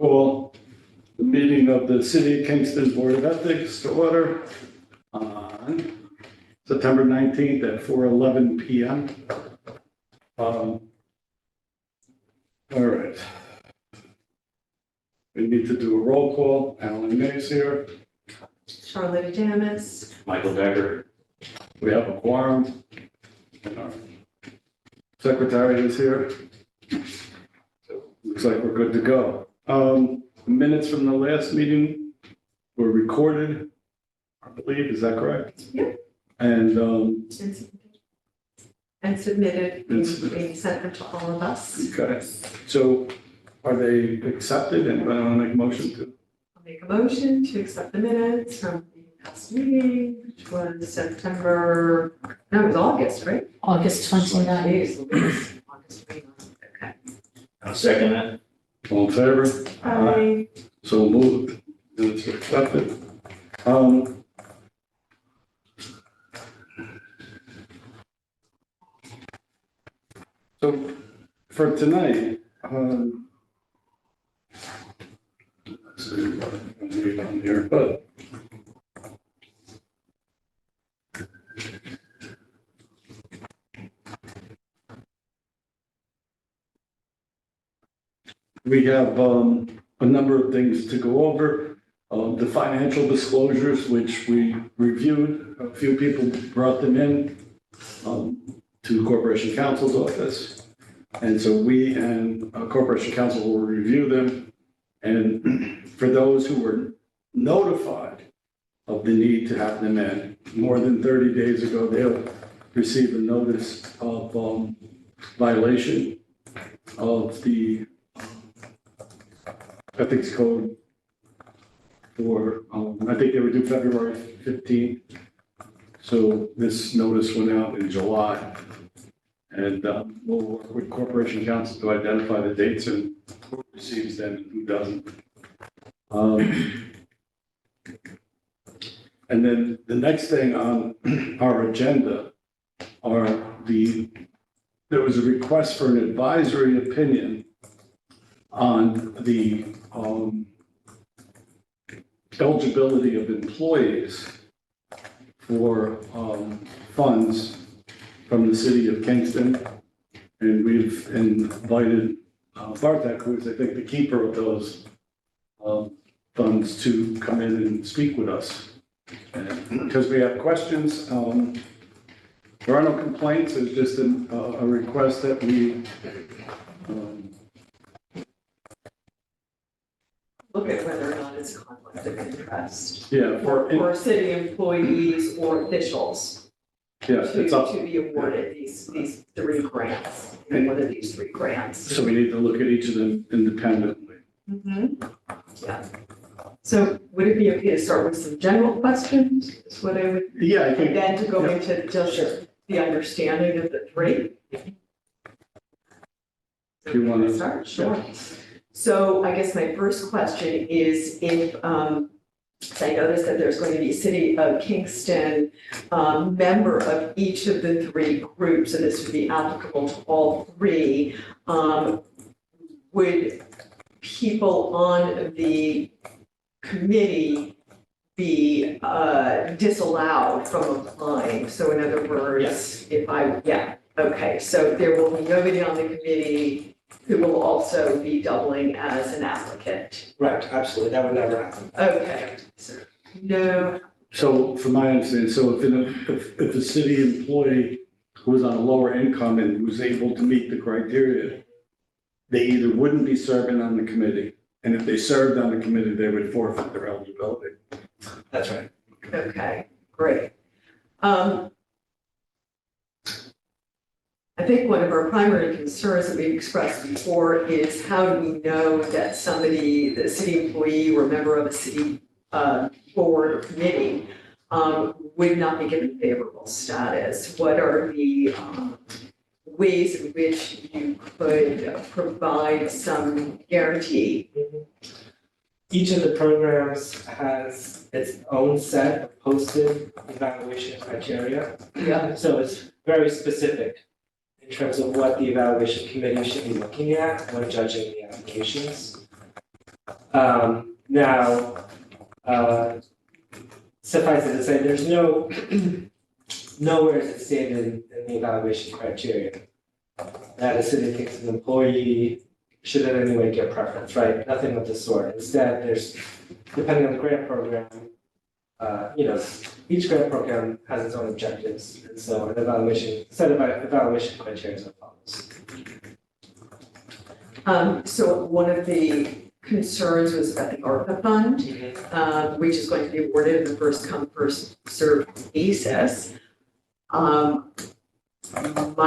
Call the meeting of the City of Kingston Board of Ethics to order on September 19th at 4:11 p.m. All right. We need to do a roll call. Alan Mays here. Charlotte Damas. Michael Becker. We have a quorum. And our secretary is here. So looks like we're good to go. Minutes from the last meeting were recorded, I believe. Is that correct? Yeah. And Submitted, being sent them to all of us. okay. So are they accepted? And I want to make a motion to? I'll make a motion to accept the minutes from the past meeting, which was September, no, it was August, right? August 29th. Jeez Louise, August 29th, okay. I'll second that. All in favor? Aye. So moved. Minutes are accepted. So for tonight, let's see what I need on here, but we have a number of things to go over. The financial disclosures, which we reviewed, a few people brought them in to Corporation Counsel's office. And so we and Corporation Counsel will review them. And for those who were notified of the need to have them in more than 30 days ago, they'll receive a notice of violation of the ethics code for, I think they were due February 15th. So this notice went out in July. And we'll work with Corporation Counsel to identify the dates and who receives them and who doesn't. And then the next thing on our agenda are there was a request for an advisory opinion on the eligibility of employees for funds from the City of Kingston. And we've invited Bartek, who is, I think, the keeper of those funds, to come in and speak with us. Because we have questions. There are no complaints. It's just a request that we Look at whether or not it's a conflict of interest. yeah, For city employees or officials. it's up. To be awarded these three grants, one of these three grants. So we need to look at each of them independently. Yeah. So would it be okay to start with some general questions? Is what I would, Yeah, I and think, then to go into just the understanding of the three? If you wanna- Start, sure. So I guess my first question is if, so I noticed that there's going to be a City of Kingston member of each of the three groups, and this would be applicable to all three. Would people on the committee be disallowed from applying? So in other words, Yes. Okay, so there will be nobody on the committee who will also be doubling as an applicant. Right, absolutely, that would never happen. Okay, so no, so from my understanding, so if a city employee who was on a lower income and was able to meet the criteria, they either wouldn't be serving on the committee, and if they served on the committee, they would forfeit their eligibility. That's right. okay, great. I think one of our primary concerns that we expressed before is how do we know that somebody, the city employee or member of a city board or committee would not be given favorable status? What are the ways in which you could provide some guarantee? Each of the programs has its own set of posted evaluation criteria. Yeah. So it's very specific in terms of what the evaluation committee should be looking at when judging the applications. Now, suffice it to say, there's nowhere is it stated in the evaluation criteria that a City of Kingston employee should in any way get preference, right? Nothing of the sort. Instead, there's, depending on the grant program, each grant program has its own objectives, and so an set of evaluation criteria is what follows. So one of the concerns was about the ARPA fund, which is going to be awarded in the first come, first served basis. My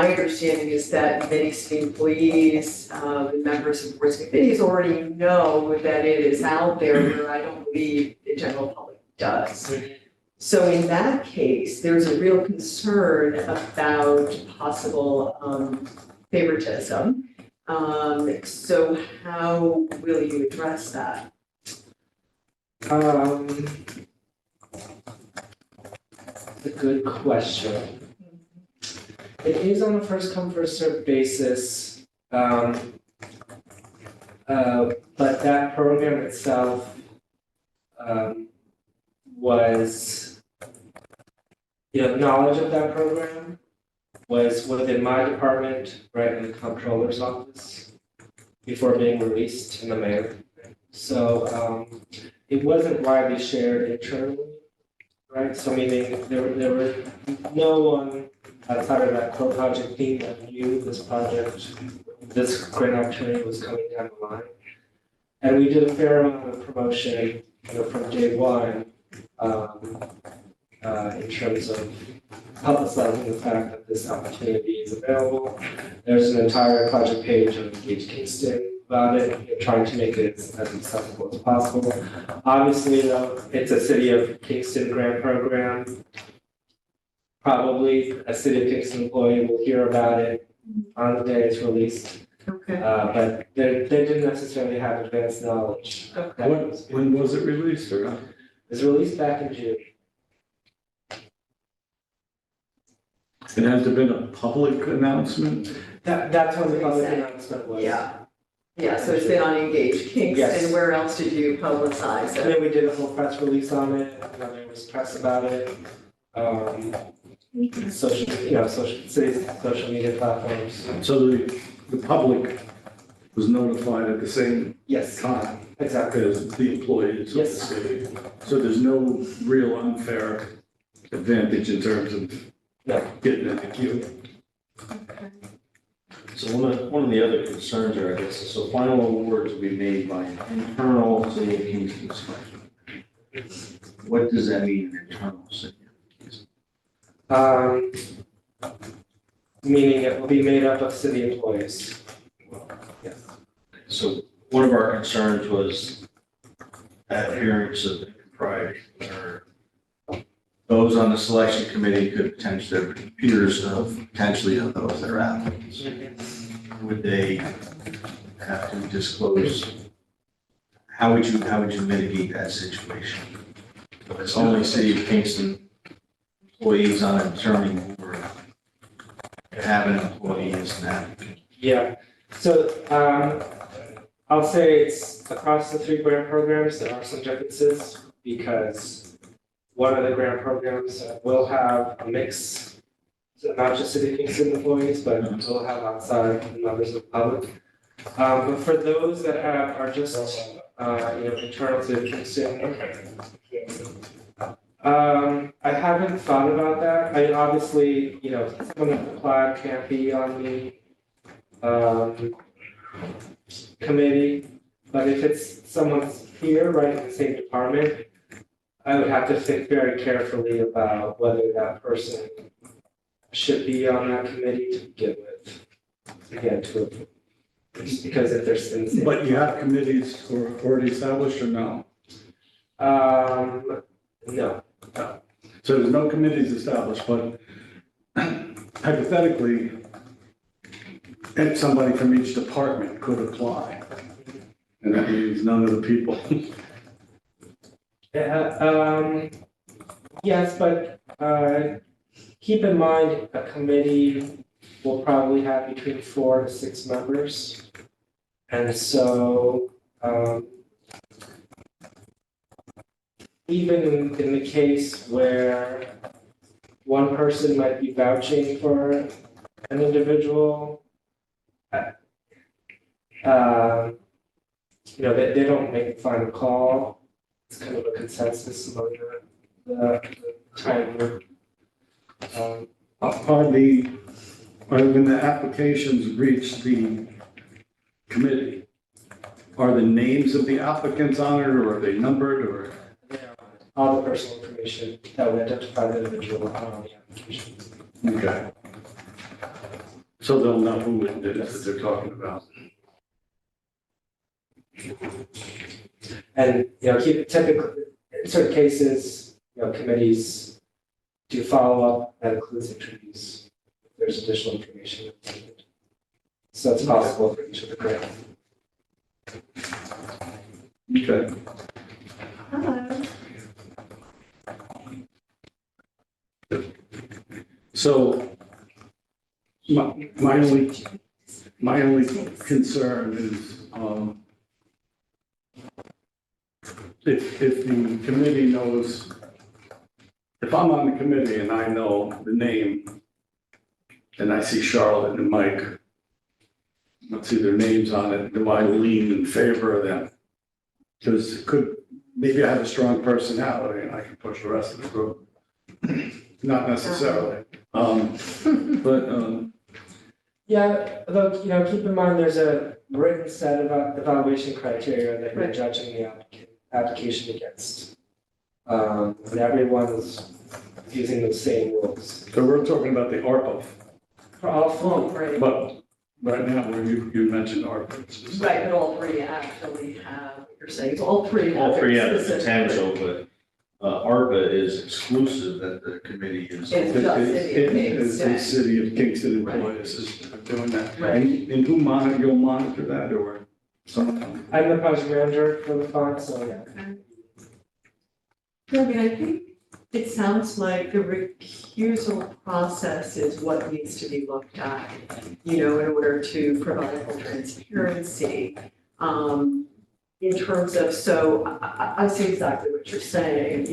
understanding is that many city employees, members of boards and committees already know that it is out there, where I don't believe the general public does. So in that case, there's a real concern about possible favoritism. So how will you address that? That's a good question. It is on a first come, first served basis. But that program itself was, knowledge of that program was within my department, right in the comptroller's office, before being released in the mail. So it wasn't widely shared internally, right? So meaning there were no one outside of that core project team that knew this grant opportunity was coming down the line. And we did a fair amount of promotion, from day one, in terms of publicizing the fact that this opportunity is available. There's an entire project page on Engage Kingston about it, trying to make it as accessible as possible. Obviously, though, it's a City of Kingston grant program. Probably a City of Kingston employee will hear about it on the day it's released. Okay. But they didn't necessarily have advanced knowledge. Okay. When was it released or not? It was released back in June. And has there been a public announcement? That's when the public announcement was. Yeah, so it's been on Engage Kingston. Yes. Where else did you publicize And it? then we did a whole press release on it, there was press about it. Social media platforms. So the public was notified at the same Yes, time exactly. as the employees of the Yes. city. So there's no real unfair advantage in terms of No. getting in the queue. So one of the other concerns are, I guess, so final awards will be made by an internal City of Kingston specialist. What does that mean, an internal city? Meaning it will be made up of city employees. Yes. So one of our concerns was adherence of propriety, or those on the selection committee could potentially have peers of potentially of those that are applicants. Would they have to disclose? How would you mitigate that situation? If it's only City of Kingston employees on a determining board, have an employee as an applicant. Yeah, so I'll say it's across the 3 grant programs, there are some differences because one of the grant programs will have a mix, so not just City of Kingston employees, but will have outside members of the public. But for those that are just internal to Kingston, I haven't thought about that. I mean, obviously, someone that applied can't be on the committee, but if it's someone's here, right, in the same department, I would have to think very carefully about whether that person should be on that committee to begin with. Again, just because if they're in the same. But you have committees already established or no? No. So there's no committees established, but hypothetically, and somebody from each department could apply. And that means none of the people. Yes, but keep in mind, a committee will probably have between 4 to 6 members. And so even in the case where one person might be vouching for an individual, they don't make the final call. It's kind of a consensus among the time group. When the applications reach the committee, are the names of the applicants on it, or are they numbered, or? All the personal information that would identify the individual on the application. Okay. So they'll know who it is that they're talking about. And, typically, in certain cases, committees do follow up, that includes interviews, if there's additional information. So it's possible for each of the grants. Okay. Hello. So my only concern is, if the committee knows, if I'm on the committee and I know the name, and I see Charlotte and Mike, I see their names on it, do I lean in favor of them? Because maybe I have a strong personality and I can push the rest of the group. Not necessarily. Yeah, although, keep in mind, there's a written set of evaluation criteria that you're Right. judging the application against. And everyone is using the same rules. So we're talking about the ARPA, For all All three, three. but right now, where you mentioned ARPA. specifically. Right, but all three actually have, what you're saying, so all three have. All three have the specific- potential, but ARPA is exclusive that the committee is. It's just City of Kingston. The city of Kingston employees is doing that. Right. And who you'll monitor that, or someone? I'm the project manager for the fund, so yeah. I mean, I think it sounds like the recusal process is what needs to be looked at, in order to provide full transparency. In terms of, so I see exactly what you're saying,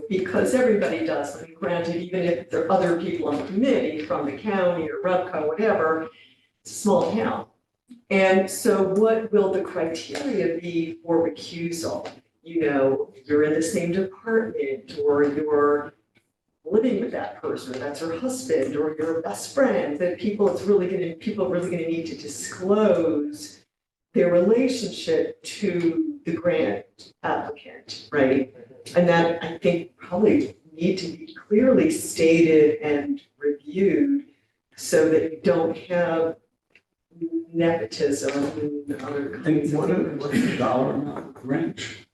because everybody does. I mean, granted, even if there are other people on the committee from the county or REPCO, whatever, it's a small town. And so what will the criteria be for recusal? You're in the same department, or you're living with that person, or that's her husband, or your best friend, that people are really gonna need to disclose their relationship to the grant applicant, right? And that, I think, probably need to be clearly stated and reviewed so that you don't have nepotism and other kinds And of what's things. the dollar amount range?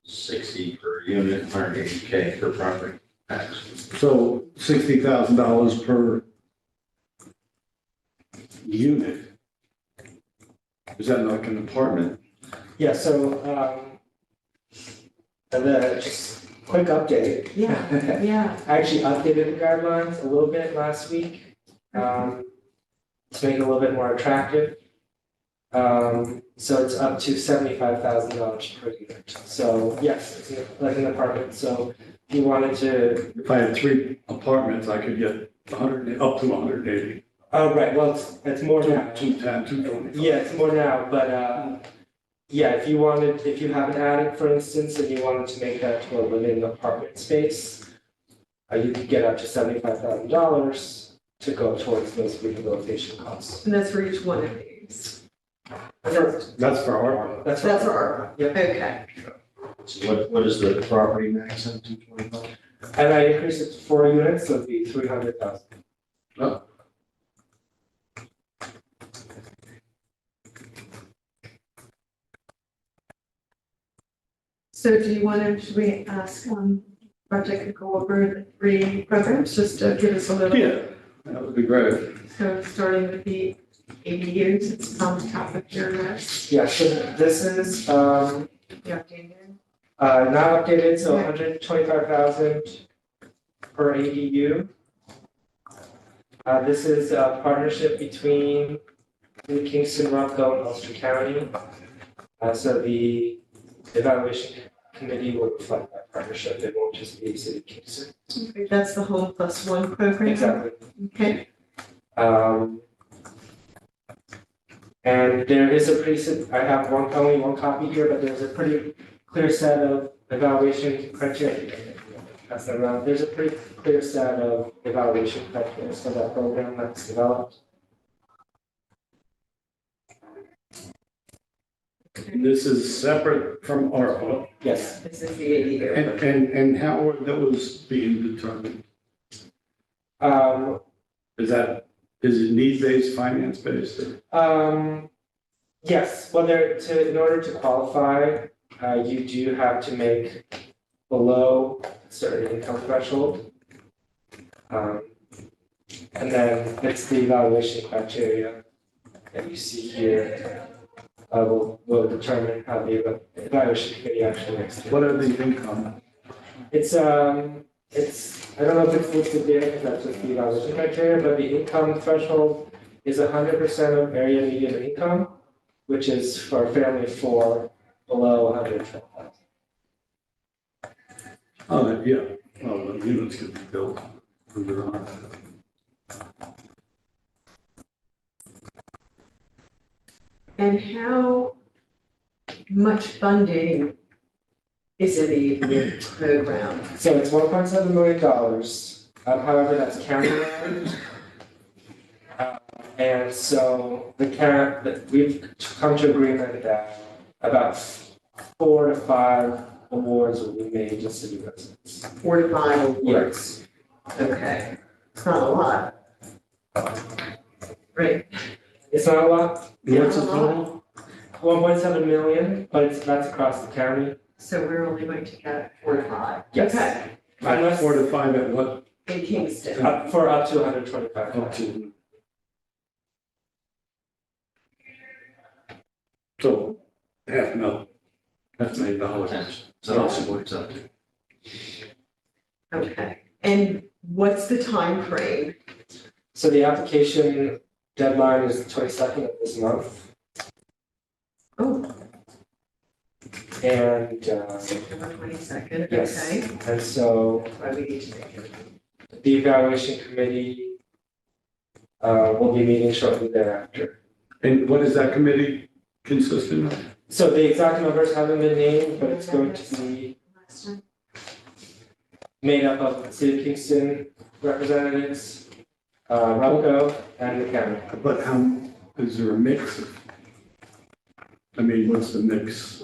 60 per unit, 180K per property tax. So $60,000 per unit. Is that like an apartment? Yeah, so, just quick update. Yeah, yeah. I actually updated the guidelines a little bit last week, to make it a little bit more attractive. So it's up to $75,000 per unit. So yes, it's like an apartment. So if you wanted to, If I had 3 apartments, I could get up to 180. oh, right, well, it's more now. 210, 220. Yeah, it's more now, but, yeah, if you have an attic, for instance, and you wanted to make that to a living apartment space, you could get up to $75,000 to go towards those rehabilitation costs. And that's for each one of these. That's for ARPA. That's That's our, Yep. okay. So what is the property max at 225? And I increased it to 4 units, so it'd be 300,000. So do you want to, should we ask, Project to go over the 3 programs, just to give us a little? Yeah, that would be great. So starting with the ADUs, it's on the top of your list, Yeah, so this is, the updated. not updated, so Yeah. 125,000 per ADU. This is a partnership between Kingston, Rockville, and Ulster County. So the evaluation committee will reflect that. partnership, it won't just be City of Kingston. Okay, that's the Home Plus One program? Exactly. Okay, And there is a I have only one copy here, but there's a pretty clear set of evaluation criteria. Pass that around. There's a pretty clear set of evaluation criteria for that program that's developed. This is separate from ARPA. Yes. this is the ADU. And how are those being determined? Um, Is it need-based, finance-based? yes, well, in order to qualify, you do have to make below a certain income threshold. And then it's the evaluation criteria that you see here. Will determine how the evaluation committee actually makes it. What are the income? It's, I don't know if it's listed there, because that's just the evaluation criteria, but the income threshold is 100% of area median income, which is for a family of four below 112,000. Oh, yeah, the units could be built under on. And how much funding is in the ADU program? So it's $1.7 million. However, that's county owned. And so we've come to agreement that about 4 to 5 awards will be made to city residents. 4 to 5 awards? Yes. Okay, it's not a lot. Right, It's not a lot, What's the total? 1.7 million, but that's across the county. so we're only going to get 4 to 5? Yes. Okay, Unless- 4 to 5 at what? in Kingston. Up to 125. Up to. So, $500,000. So that's what it's up to. Okay, and what's the time frame? So the application deadline is the 22nd of this month. Oh, And, September 22nd, yes, okay. and so Why we need to make it. the evaluation committee will be meeting shortly thereafter. And what is that committee consisting of? So the exact numbers haven't been named, but it's going to be made up of City of Kingston representatives, RUPCO, and the county. But how, is there a mix? I mean, what's the mix?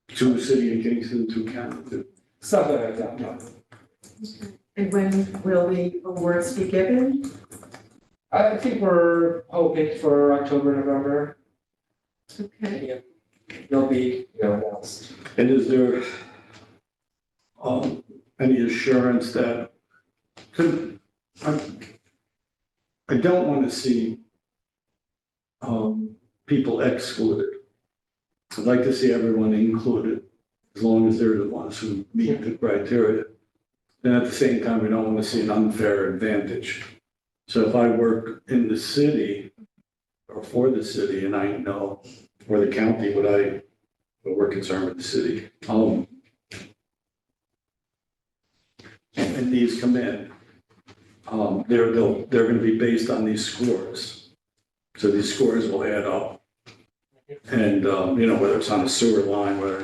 2 city of Kingston, 2 county? Something like that. And when will the awards be given? I think we're hoping for October, November. Okay, They'll be, announced. And is there any assurance that, I don't want to see people excluded. I'd like to see everyone included, as long as they're the ones who meet the criteria. And at the same time, we don't want to see an unfair advantage. So if I work in the city or for the city and I know, or the county, but we're concerned with the city. And these come in, they're going to be based on these scores. So these scores will add up. And, whether it's on a sewer line, whether,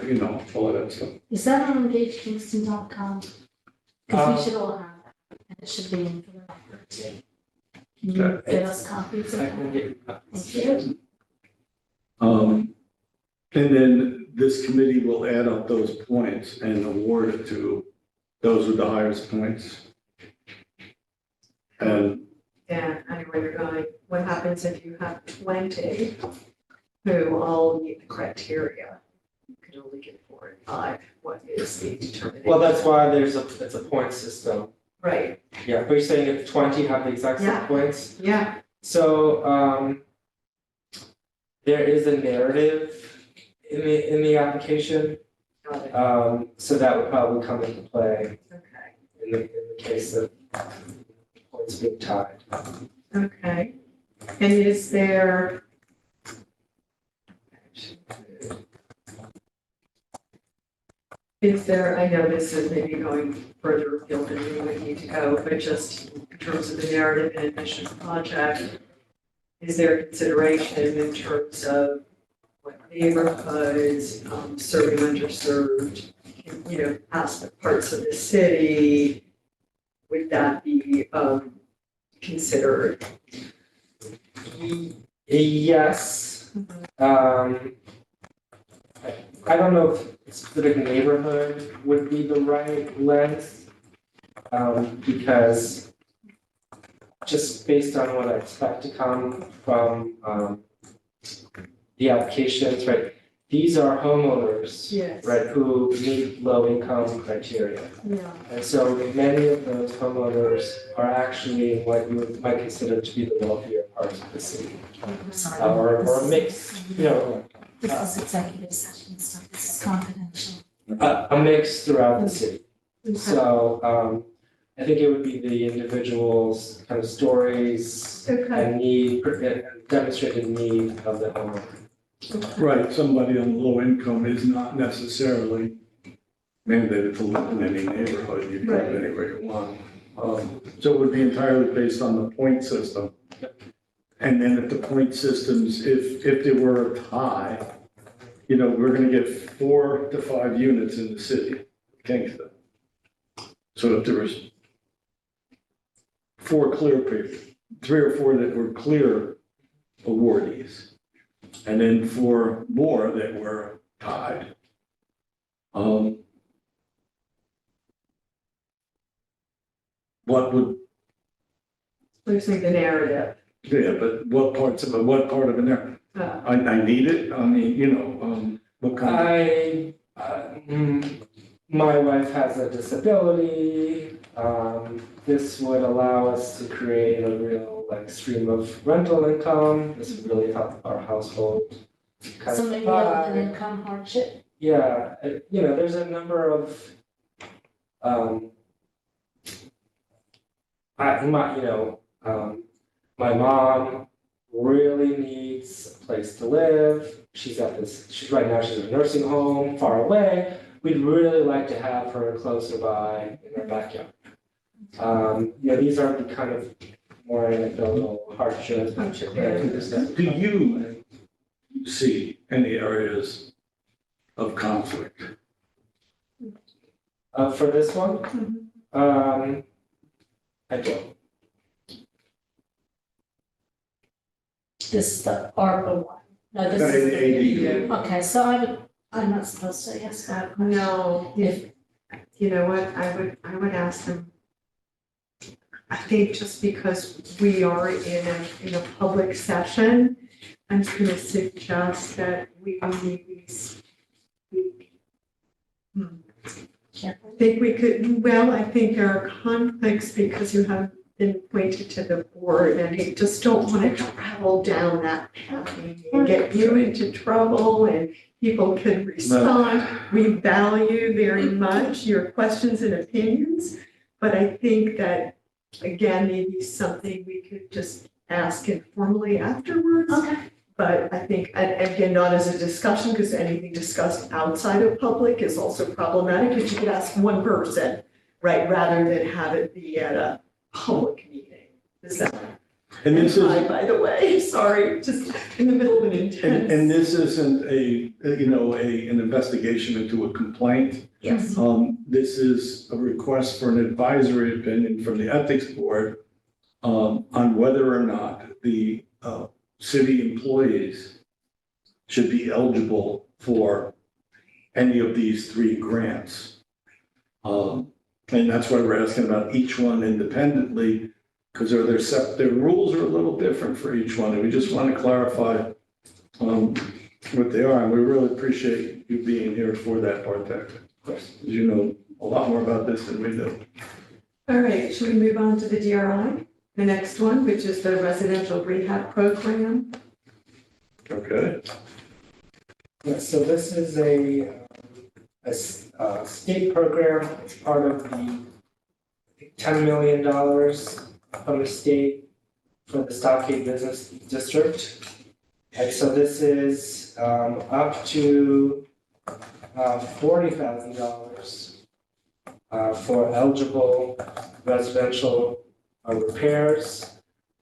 all of that stuff. Is that on engagekingston.com? Because we should all have that, and it should be in for the record. Can you get us copies of I that? can get, Thank you. And then this committee will add up those points and award it to those with the highest points. And yeah, I know where you're going. What happens if you have 20 who all meet the criteria? You can only get 4 and 5. What is the determination? well, that's why it's a point system. Right, Yeah, but you're saying if 20 have the exact same Yeah. points? yeah, So, there is a narrative in the application, got it, so that would probably come into play okay, in the case of points being tied. okay. And is there? Is there, I know this is maybe going further afield than we would need to go, but just in terms of the narrative and mission project, is there consideration in terms of what neighborhoods, serving underserved, parts of the city, would that be, considered? Yes. I don't know if specific neighborhood would be the right lens. Because just based on what I expect to come from, the applications, right? These are homeowners, Yes. right, who meet low income criteria. Yeah. And so many of those homeowners are actually what you might consider to be the wealthier parts of the city. Sorry. Or a mix, This is executive session stuff, this is confidential. a mix throughout the city. So, I think it would be the individual's kind of stories Okay. and need, and demonstrated need of the homeowner. Right, somebody on low income is not necessarily mandated to live in any neighborhood, you can live anywhere you want. So it would be entirely based on the point system. And then if the point systems, if there were a tie, we're gonna get 4 to 5 units in the city, Kingston. So if there was 4 clear people, 3 or 4 that were clear awardees, and then 4 more that were tied. What would, Losing the narrative. yeah, but what part of it there? I need it, I mean, what kind of, My wife has a disability. This would allow us to create a real stream of rental income. This would really help our household. kind So of maybe buy. an income hardship, Yeah, there's a number of, my mom really needs a place to live. She's right now she's in a nursing home far away. We'd really like to have her closer by in our backyard. These are the kind of more anecdotal hardships. do you see any areas of conflict? For this one, I don't. this is the ARPA one. No, this is, ADU. okay, so I'm not supposed to ask that question. No, If, you know what, I would ask them. I think just because we are in a public session, I'm just gonna suggest that we maybe speak. I think we could, well, I think there are conflicts because you have been appointed to the board and I just don't want to travel down that path and get you into trouble and people can respond. We value very much your questions and opinions, but I think that, again, maybe something we could just ask informally afterwards. okay, But I think, and again, not as a discussion, because anything discussed outside of public is also problematic, because you could ask one person, right, rather than have it be at a public meeting. Is that? And this is, Hi, by the way, sorry, just in the middle of an intense. and this isn't an investigation into a complaint. Yes. This is a request for an advisory opinion from the ethics board on whether or not the city employees should be eligible for any of these 3 grants. And that's why we're asking about each one independently, because their rules are a little different for each one, and we just want to clarify what they are, and we really appreciate you being here for that part there. Of course, you know a lot more about this than we do. All right, should we move on to the DRI? The next one, which is the residential rehab program. Okay. Yeah, so this is a state program. It's part of the $10 million from the state for the Stockade Business District. And so this is up to $40,000 for eligible residential repairs.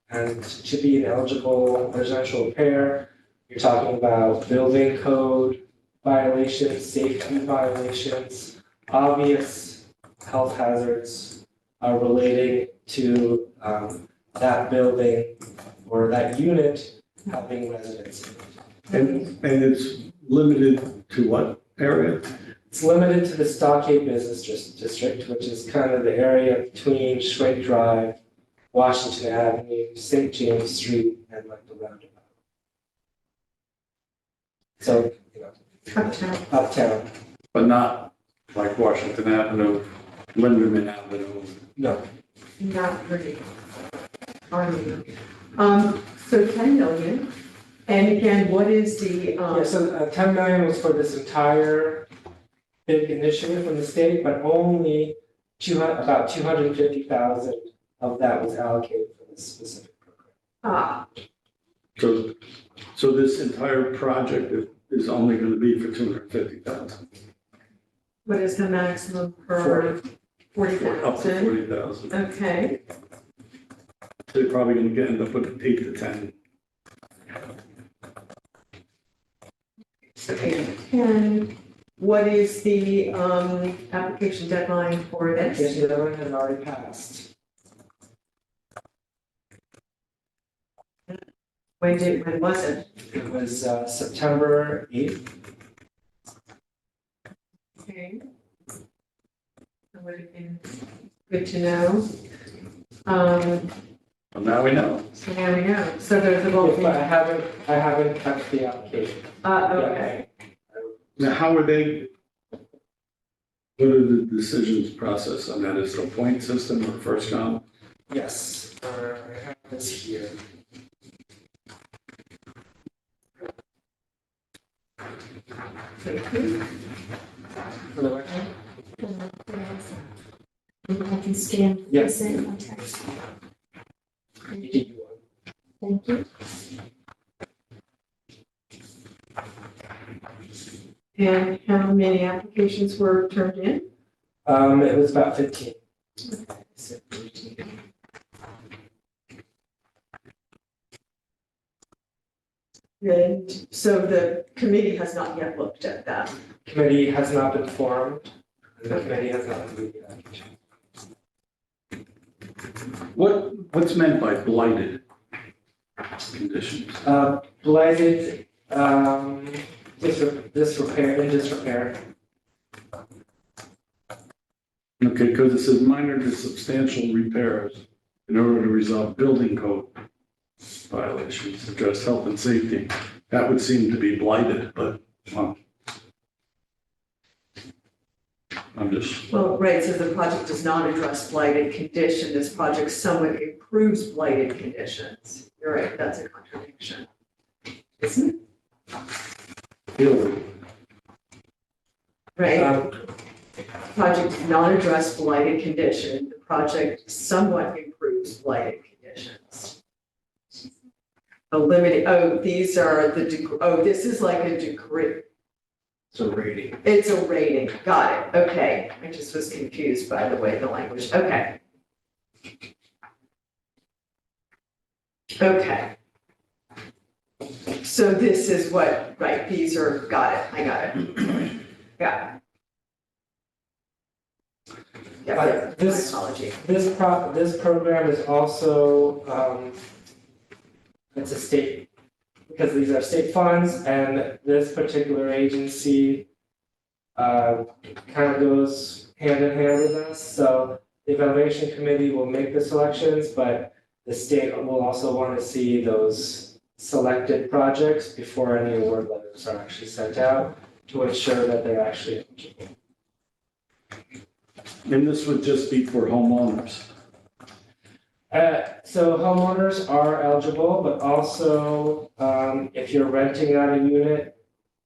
And to be an eligible residential repair, you're talking about building code violations, safety violations, obvious health hazards relating to that building or that unit having residents in it. And it's limited to what area? It's limited to the Stockade Business District, which is kind of the area between Schwenk Drive, Washington Avenue, St. James Street, and like the roundabout. So, you know, uptown, But not like Washington Avenue, Linderman Avenue. no. Not pretty. So 10 million, and again, what is the, Yeah, so 10 million was for this entire big initiative from the state, but only about 250,000 of that was allocated for this specific program. So this entire project is only going to be for 250,000, what is the maximum per up to 40,000? 40,000. Okay, They're probably going to end up with 8 to 10. so 8 to 10. What is the application deadline for Yes, this? the deadline has already passed. When was it? It was September 8th. Okay. That would have been good to know. Well, Well, now we know. so now we know. So there's a But vote. I haven't touched the application. Okay. Now, how are they, what are the decisions process on that? Is it a point system or first come? Yes, I have this here. Thank you. For the record? I can scan Yeah. this in on text. You did one. Thank you. And how many applications were turned in? It was about 15. And so the committee has not yet looked at that. Committee has not been formed, and the committee has not reviewed the application. What's meant by blighted conditions? Blighted, disrepair, in disrepair. Okay, because it says minor to substantial repairs in order to resolve building code violations, address health and safety. That would seem to be blighted, but, well, I'm just, Well, right, so the project does not address blighted condition. This project somewhat improves blighted conditions. You're right, that's a contradiction. Isn't it? feel Right? Project does not address blighted condition. The project somewhat improves blighted conditions. These are this is like a degree. So rating. It's a rating, got it, okay. I just was confused by the way the language, okay. Okay. So this is what, right, these are, got it, I got it. Got it. Yeah, This- my apology. This program is also, it's a state, because these are state funds, and this particular agency kind of goes hand in hand with us, so the evaluation committee will make the selections, but the state will also want to see those selected projects before any award letters are actually sent out to ensure that they're actually eligible. and this would just be for homeowners. So homeowners are eligible, but also, if you're renting out a unit,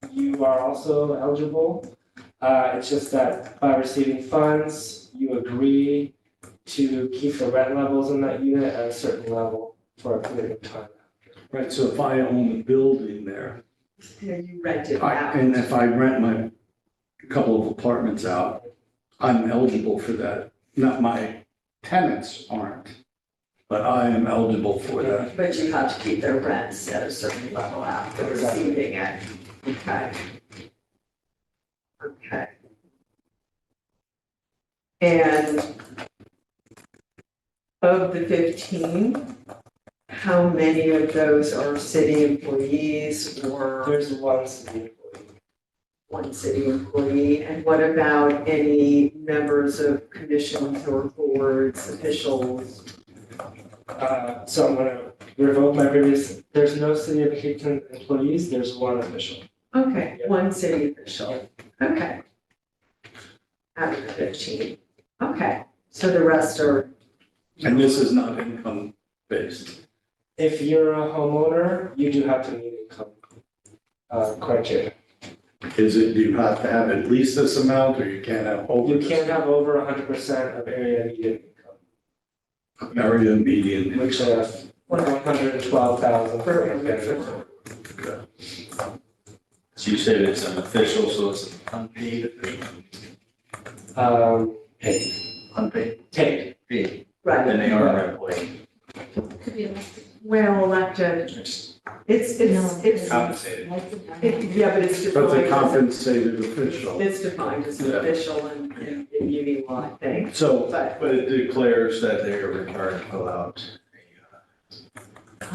you are also eligible. It's just that by receiving funds, you agree to keep the rent levels in that unit at a certain level for a period of time. Right, so if I own a building there, Yeah, you rent it and out. if I rent my a couple of apartments out, I'm eligible for that. Not my tenants aren't, but I am eligible for that. But you have to keep their rents at a certain level after receiving it. Okay. Okay. And of the 15, how many of those are city employees or There's one city employee. one city employee? And what about any members of commissions or boards, officials? So I'm gonna revoke my previous, there's no city of Kingston employees, there's one official. Okay, one city official, okay. Out of the 15, okay, so the rest are. And this is not income based. If you're a homeowner, you do have to meet income criteria. Is it, do you have to have at least this amount or you can't have over You this? can't have over 100% of area median income, Area median. which is 112,000 for an individual. So you said it's an official, so it's an unpaid official? Paid, Unpaid. paid. Paid. Right, Then they are an employee. Could be elected. well, elected, It's it's, compensated. yeah, but it's But the defined, compensated official. it's defined as an Yeah. official in Muni law, I think, So, but But it declares that they are required to fill out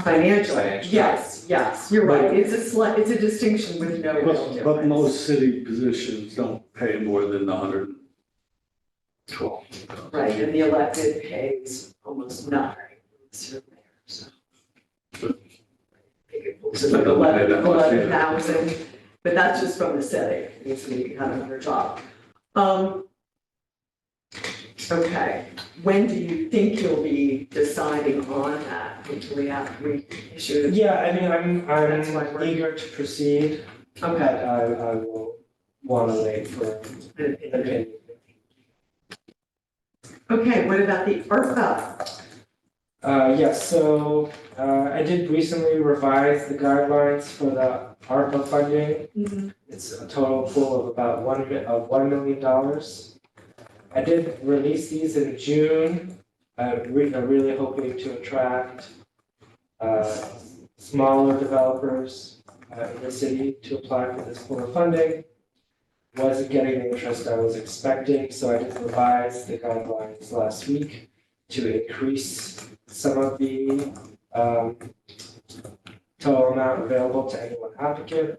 financial, Financial. yes, you're right, it's it's a distinction with no real but difference. most city positions don't pay more than 112. Right, and the elected pays almost nothing, unless you're there, so. I think it was They like don't pay that much, yeah. 11,000, but that's just from the city, it's me having another job. Okay, when do you think you'll be deciding on that, hopefully after we issue Yeah, I mean, That's my I'm word. eager to proceed, the, but okay. I will want to wait for an opinion. Okay, what about the ARPA? Yes, so I did recently revise the guidelines for the ARPA funding. It's a total pool of about $1 million. I did release these in June. I'm really hoping to attract smaller developers in the city to apply for this pool of funding. Wasn't getting the interest I was expecting, so I did revise the guidelines last week to increase some of the total amount available to any one applicant,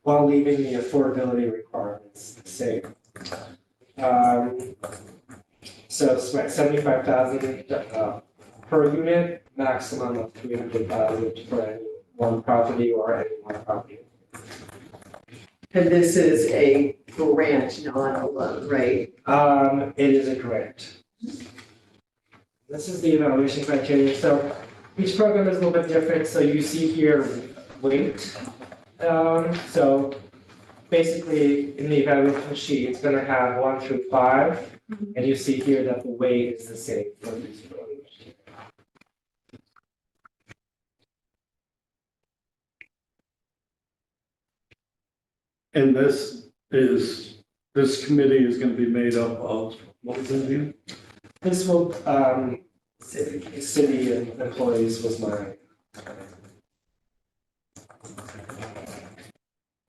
while leaving the affordability requirements the same. So it's like 75,000 per unit, maximum of 300,000 for any one property or any one property. And this is a grant, not a loan, right? It is a grant. This is the evaluation criteria, so each program is a little bit different, so you see here weight. So basically, in the evaluation sheet, it's gonna have 1 through 5, and you see here that the weight is the same for these programs. And this committee is going to be made up of, what was it again? This will, city employees was my.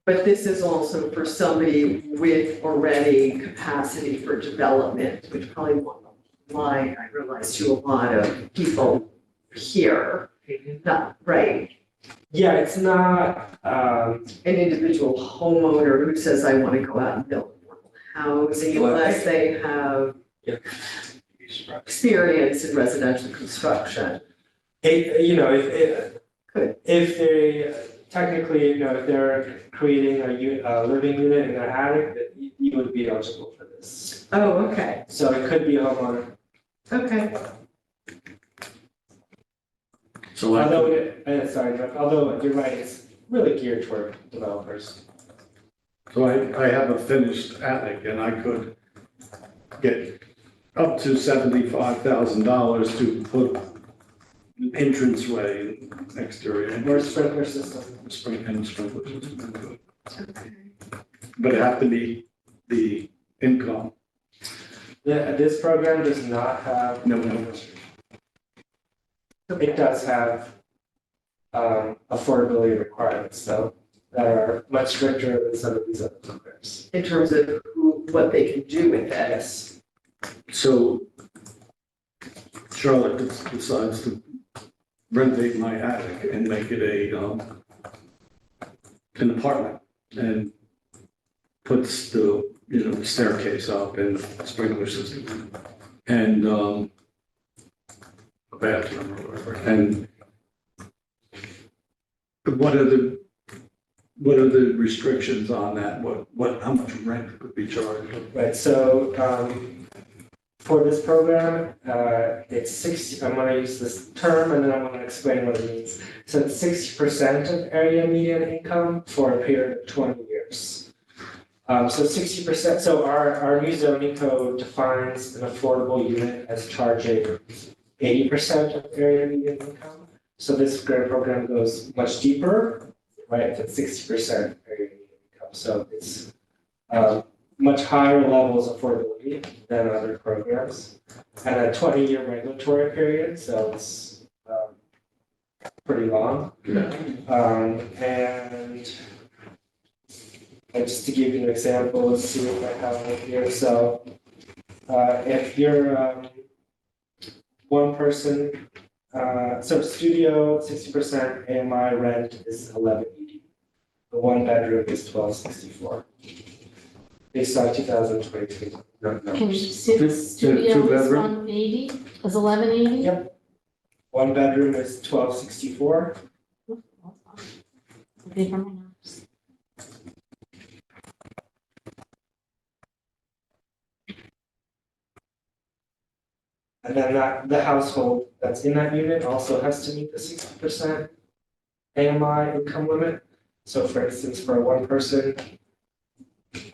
But this is also for somebody with already capacity for development, which probably won't apply, I realize, to a lot of people here. Not, right, Yeah, it's not, an individual homeowner who says, I want to go out and build housing unless they have experience in residential construction. Good. if they, technically, if they're creating a living unit in their attic, that you would be eligible for this. Oh, okay, So it could be a homeowner, okay. So I could- although you're right, it's really geared toward developers. So I have a finished attic and I could get up to $75,000 to put an entranceway, exterior Or entrance, sprinkler system. sprinkler system. Okay. but have to meet the income. This program does not have. No, no. It does have affordability requirements though, that are much stricter than some of these other programs. In terms of what they can do with it. Yes, So Charlotte decides to renovate my attic and make it an apartment and puts the, staircase up and sprinkler system and a bathroom or whatever. And what are the restrictions on that? How much rent could be charged? right, so for this program, it's 60, I'm gonna use this term and then I'm gonna explain what it means. So it's 60% of area median income for a period of 20 years. So 60%, so our new zoning code defines an affordable unit as charging 80% of area median income. So this grant program goes much deeper, right, it's at 60% area median income. So it's much higher levels of affordability than other programs. And a 20-year regulatory period, so it's pretty long. And just to give you an example, let's see if I have it here. So if you're one person, so studio, 60% AMI rent is $11.80. The one bedroom is $12.64. Based on 2023 Can you numbers. see the studio is bedroom? 180, is 1180? Yep. One bedroom is $12.64. Bigger my numbers. And then the household that's in that unit also has to meet the 60% AMI income limit. So for instance, for one person,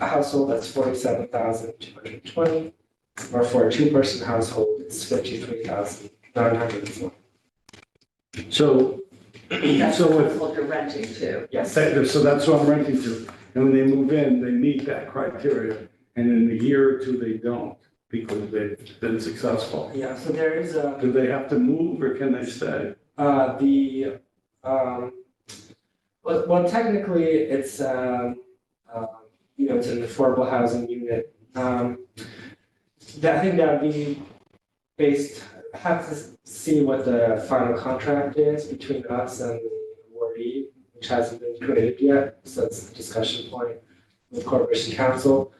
a household that's 47,220, or for a two-person household, it's 53,940. So That's So if- what they're renting to. Yes. So that's what I'm renting to. And when they move in, they meet that criteria. And in a year or two, they don't because they've been successful. Yeah, so there is a. Do they have to move or can they stay? Well, technically, it's, it's an affordable housing unit. I think that would be based, have to see what the final contract is between us and the awardee, which hasn't been created yet, so it's a discussion point with Corporation Council.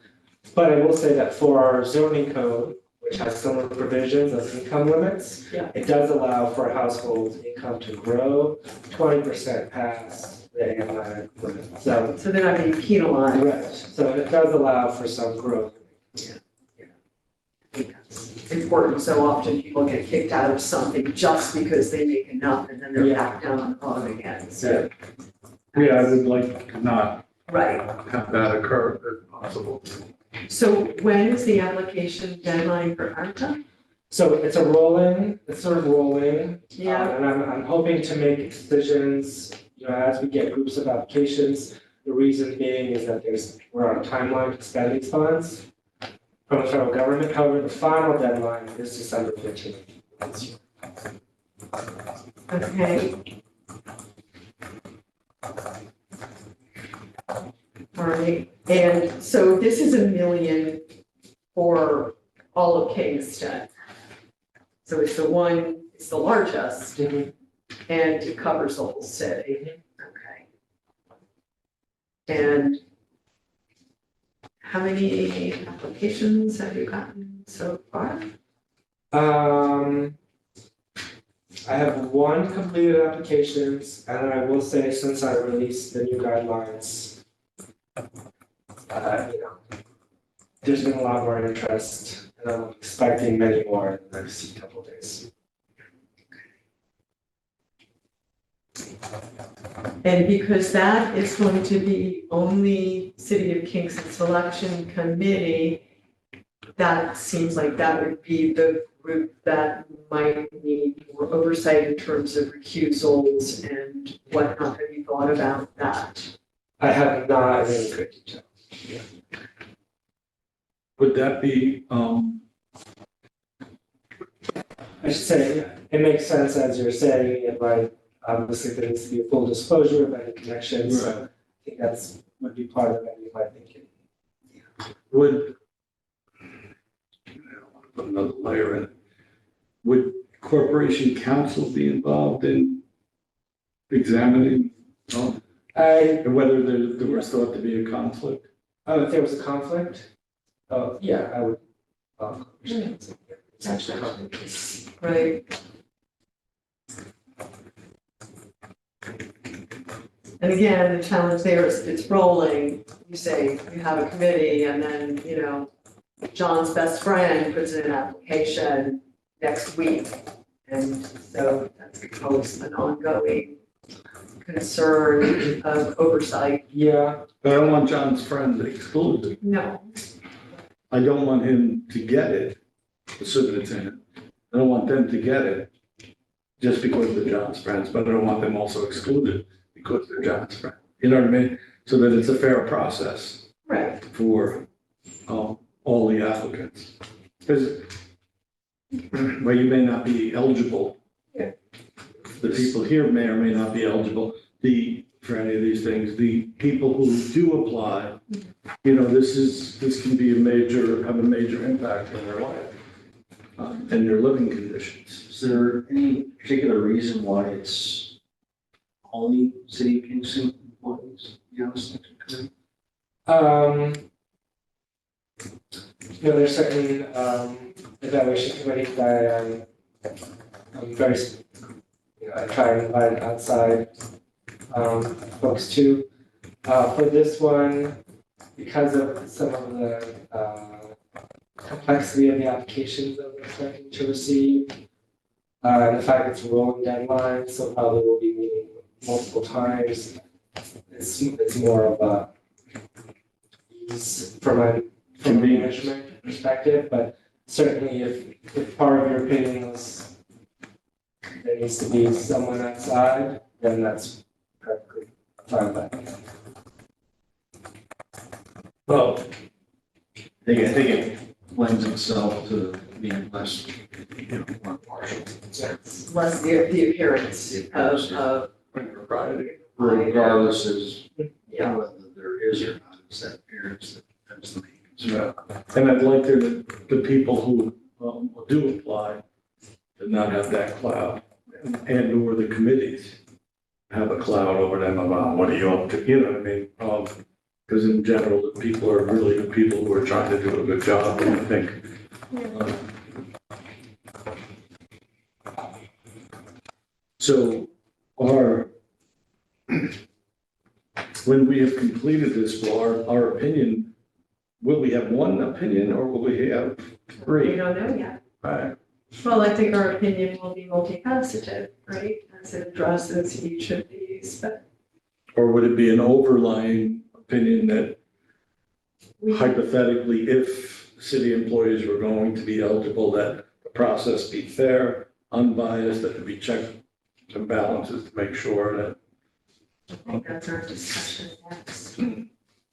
But I will say that for our zoning code, which has similar provisions of income limits, Yeah. it does allow for a household's income to grow 20% past the AMI limit. So, So they're not being penalized. right, so it does allow for some growth. It's important, so often people get kicked out of something just because they make enough and then they're back down on the bottom again, so. Yeah, I would like to not Right, have that occur if possible. so when is the application deadline for ARPA? So it's a rolling, it's sort of rolling. Yeah. And I'm hoping to make decisions, as we get groups of applications. The reason being is that we're on a timeline to spend these funds from the federal government. However, the final deadline is December 15th. Okay. All right, and so this is $1 million for all of Kingston. So it's the largest, and it covers the whole city. Okay. And how many applications have you gotten so far? I have one completed applications, and I will say since I released the new guidelines, there's been a lot more interest, and I'm expecting many more in the next couple of days. And because that is going to be only City of Kingston Selection Committee, that seems like that would be the group that might need more oversight in terms of recusals and whatnot. Have you thought about that? I have not in any great detail. Would that be, I should say, it makes sense as you're saying it, right? Obviously, there needs to be a full disclosure of any connections, so I think that's, would be part of any of my thinking. would, put another layer in, would corporation counsel be involved in examining, and whether there was thought to be a conflict? If there was a conflict, yeah, I would. Essentially. Right. And again, the challenge there is it's rolling. You say you have a committee and then, you know, John's best friend puts in an application next week. And so that becomes an ongoing concern of oversight. Yeah, But I don't want John's friend excluded. No, I don't want him to get it, the superintendent. I don't want them to get it just because they're John's friends, but I don't want them also excluded because they're John's friend. You know what I mean? So that it's a fair process right, for all the applicants. Because, well, you may not be eligible. Yeah. The people here may or may not be eligible for any of these things. The people who do apply, you know, this can be have a major impact on their life and their living conditions. Is there any particular reason why it's only city of Kingston employees, you know, selection committee? there's certain evaluation committees that I'm very, I try and invite outside folks too. For this one, because of some of the complexity of the applications that we're expecting to receive, and the fact it's a rolling deadline, so probably we'll be meeting multiple times. It's more of a ease from a management perspective, but certainly if part of your opinion is there needs to be someone outside, then that's perfectly fine by me. Well, I think it lends itself to being less, you know, more partial. less the appearance of Impropriety. Regardless is yeah. whether there is or not, it's that appearance that's the main concern. Yeah. And I'd like the people who do apply to not have that cloud and or the committees have a cloud over them about what are you up to, you know what I mean? Because in general, the people are really the people who are trying to do a good job, and I think. So when we have completed this, will our opinion, will we have one opinion or will we have We three? don't know yet. Right. Well, I think our opinion will be multifaceted, right, as it addresses each of these, but Or would it be an overlying opinion that we, hypothetically, if city employees were going to be eligible, that the process be fair, unbiased, that it be checks and balances to make sure that. I think that's our discussion next.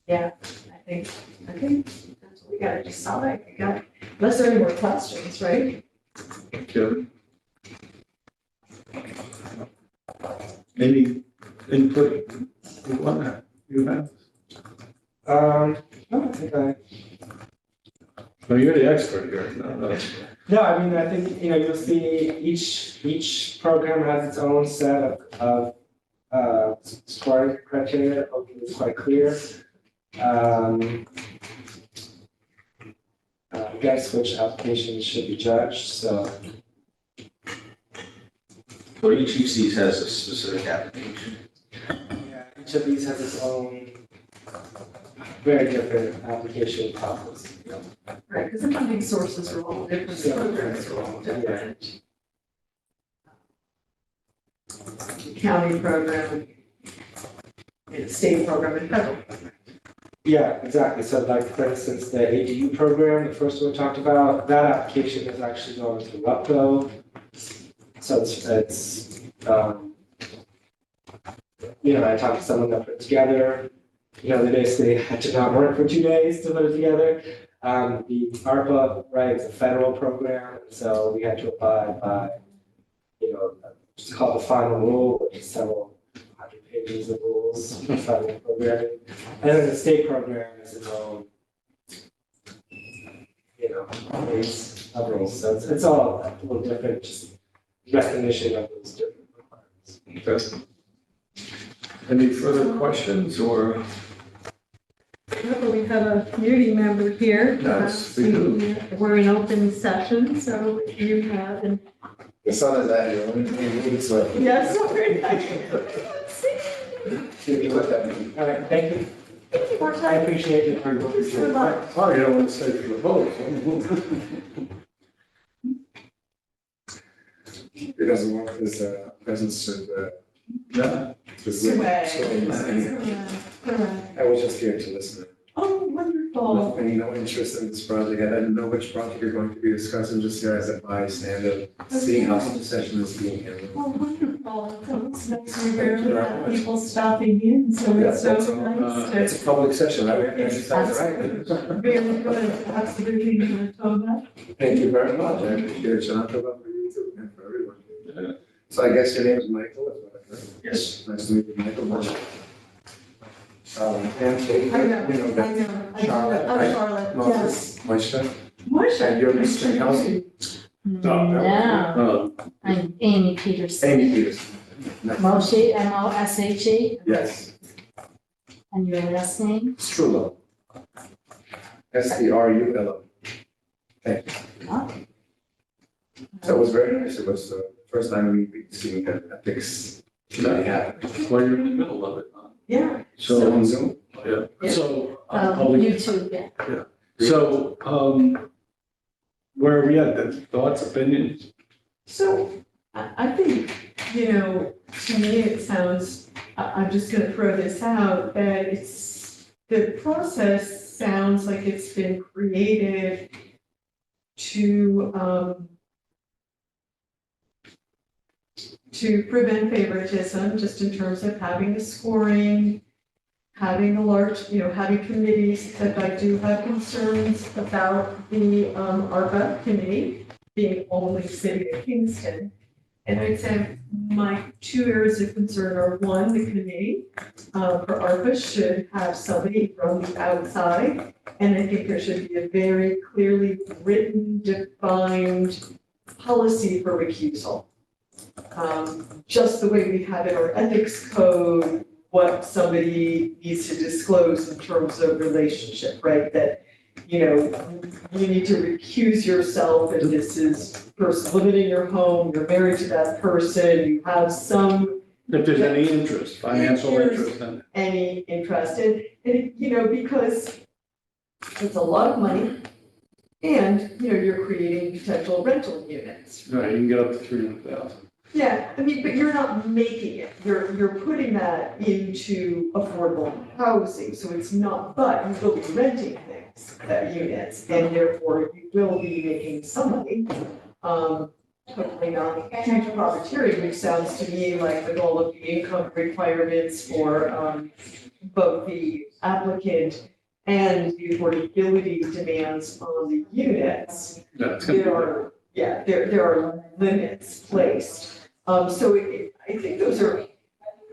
Yeah, I think that's what we gotta decide. Unless there are any more questions, right? Kevin? Any input you have? No, I think No, you're the expert here. No. no, I mean, I think, you'll see each program has its own set of scoring criteria, hopefully it's quite clear. Against which applications should be judged, so. So each of these has a specific application. Yeah, each of these has its own very different application process. Right, because the funding sources are all different, the programs are all different. County program, and state program, and federal program. Yeah, exactly. So like, for instance, the ADU program, the first one we talked about, that application is actually going to WUPCO. So it's I talked to someone that put it together. they basically had to not work for 2 days to put it together. The ARPA, right, is a federal program, so we had to abide by, it's called the final rule, which is several hundred pages of rules for federal programming. And then the state program is its own, base of rules, so it's all a little different, just recognition of those different requirements. Any further questions or? We have a community member here. Yes, we do. We're in open session, so if you have an. The sun is at you, let me move this way. Yes, sorry. You look at me. All right, thank you. More I time. appreciate it. Just for lunch. Oh, you don't want to stay for the vote. He doesn't want his presence to Yeah. Sway. I was just here to listen. Oh, wonderful. Any no interest in this project, I didn't know which project you're going to be discussing, just here as a bystander, seeing how the session is being handled. Oh, wonderful. So it's nice to rarely have people stopping in, so it's so That's all. nice It's a public session, I understand, right? to. Really good, absolutely, Manitoba. Thank you very much, I appreciate it, Shanatova, for you too, and for everyone. So I guess your name is Michael, is what I heard? Yes. Nice to meet you, Michael. And Kate, I know, we know I that. know. Charlotte, Oh, right? Charlotte, yes. Moshe, Moshe, Marsha. and you're Mr. Kelsey? No, I'm Amy Peterson. Amy Peterson. Nice. Moshe, Moshe, Yes, and your last name? Strullo. Strulo. Thank you. Oh. So it was very nice. It was the first time we seeing ethics really happen. Well, you're in the middle of it. Huh? Yeah, So So, on Zoom? yeah, so, public, YouTube, yeah. so, where are we at? The thoughts, opinions? so I think, to me, it sounds, I'm just gonna throw this out, that the process sounds like it's been created to prevent favoritism, just in terms of having the scoring, having a large, having committees, that I do have concerns about the ARPA committee being only City of Kingston. And I'd say my 2 areas of concern are, one, the committee for ARPA should have somebody from the outside. And I think there should be a very clearly written, defined policy for recusal. Just the way we have in our ethics code, what somebody needs to disclose in terms of relationship, right? That, you need to recuse yourself if this is person living in your home, you're married to that person, you have some If there's any interest, financial interest in it. any interest in, because it's a lot of money. And, you're creating potential rental units. Right, you can get up to 300,000. Yeah, but you're not making it, you're putting that into affordable housing, so it's not, but you will be renting things, units, and therefore you will be making some money. Hopefully not huge profiteering, which sounds to me like with all of the income requirements for, both the applicant and the affordability demands on the units, That's gonna be there are limits placed. I think those are,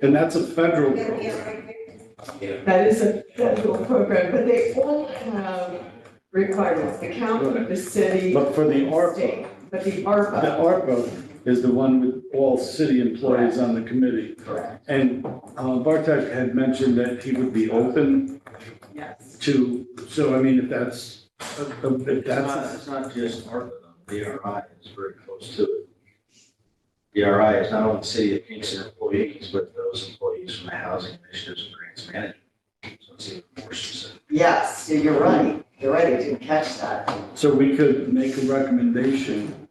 And that's a federal program. that is a federal program, but they all have requirements, the county, the city, But for the the ARPA, state. But the the ARPA, ARPA is the one with all city employees on the committee. correct, And Bartek had mentioned that he would be open yes. to, so I mean, if that's, It's not just ARPA, though. DRI is very close to it. DRI is not only City of Kingston employees, but those employees from the housing initiatives and grants management. So it's even more specific. Yes, you're right, I didn't catch that. so we could make a recommendation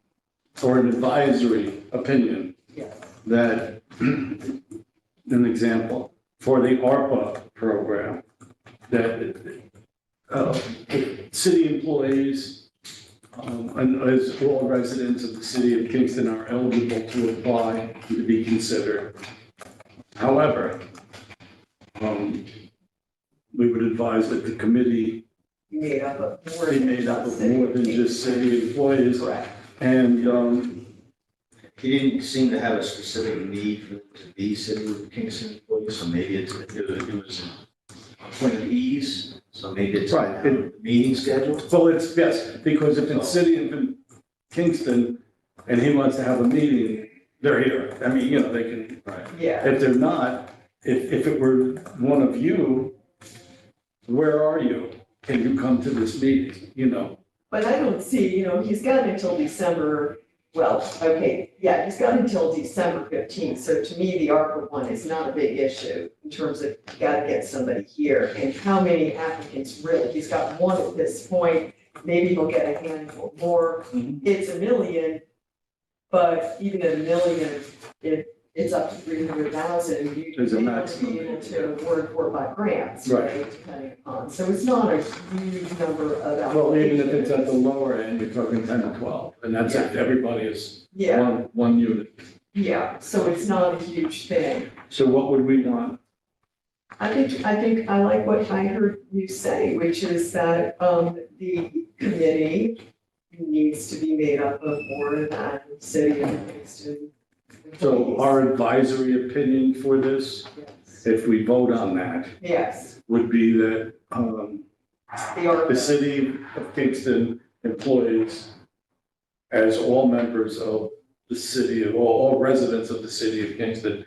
or an advisory opinion Yes. that, an example, for the ARPA program, that city employees and as all residents of the city of Kingston are eligible to apply and to be considered. However, we would advise that the committee Made up of more be than made up just of city more than just city employees. Correct. And, He didn't seem to have a specific need for them to be City of Kingston employees, so maybe it was a point of ease, so maybe it's Right. the meeting schedule. well, it's, yes, because if it's city of Kingston and he wants to have a meeting, they're here. I mean, they can, Right. Yeah, if they're not, if it were one of you, where are you? Can you come to this meeting, but I don't see, he's got until December, well, okay, yeah, he's got until December 15th. So to me, the ARPA one is not a big issue in terms of you gotta get somebody here. And how many applicants really? He's got one at this point, maybe he'll get a handful more. Mhm. It's $1 million, but even $1 million, if it's up to 300,000, you There's a may not maximum. be able to award 4 or 5 grants, Right. right, depending upon. So it's not a huge number of applications. Well, even if it's at the lower end, you're talking 10 to 12, and that's if everybody is Yeah, one unit. yeah, so it's not a huge thing. So what would we want? I think I like what I heard you say, which is that, the committee needs to be made up of more than city and Kingston So employees. our advisory opinion for this, Yes. if we vote on that, Yes, would be that the ARPA. the city of Kingston employees, as all members of the city, all residents of the city of Kingston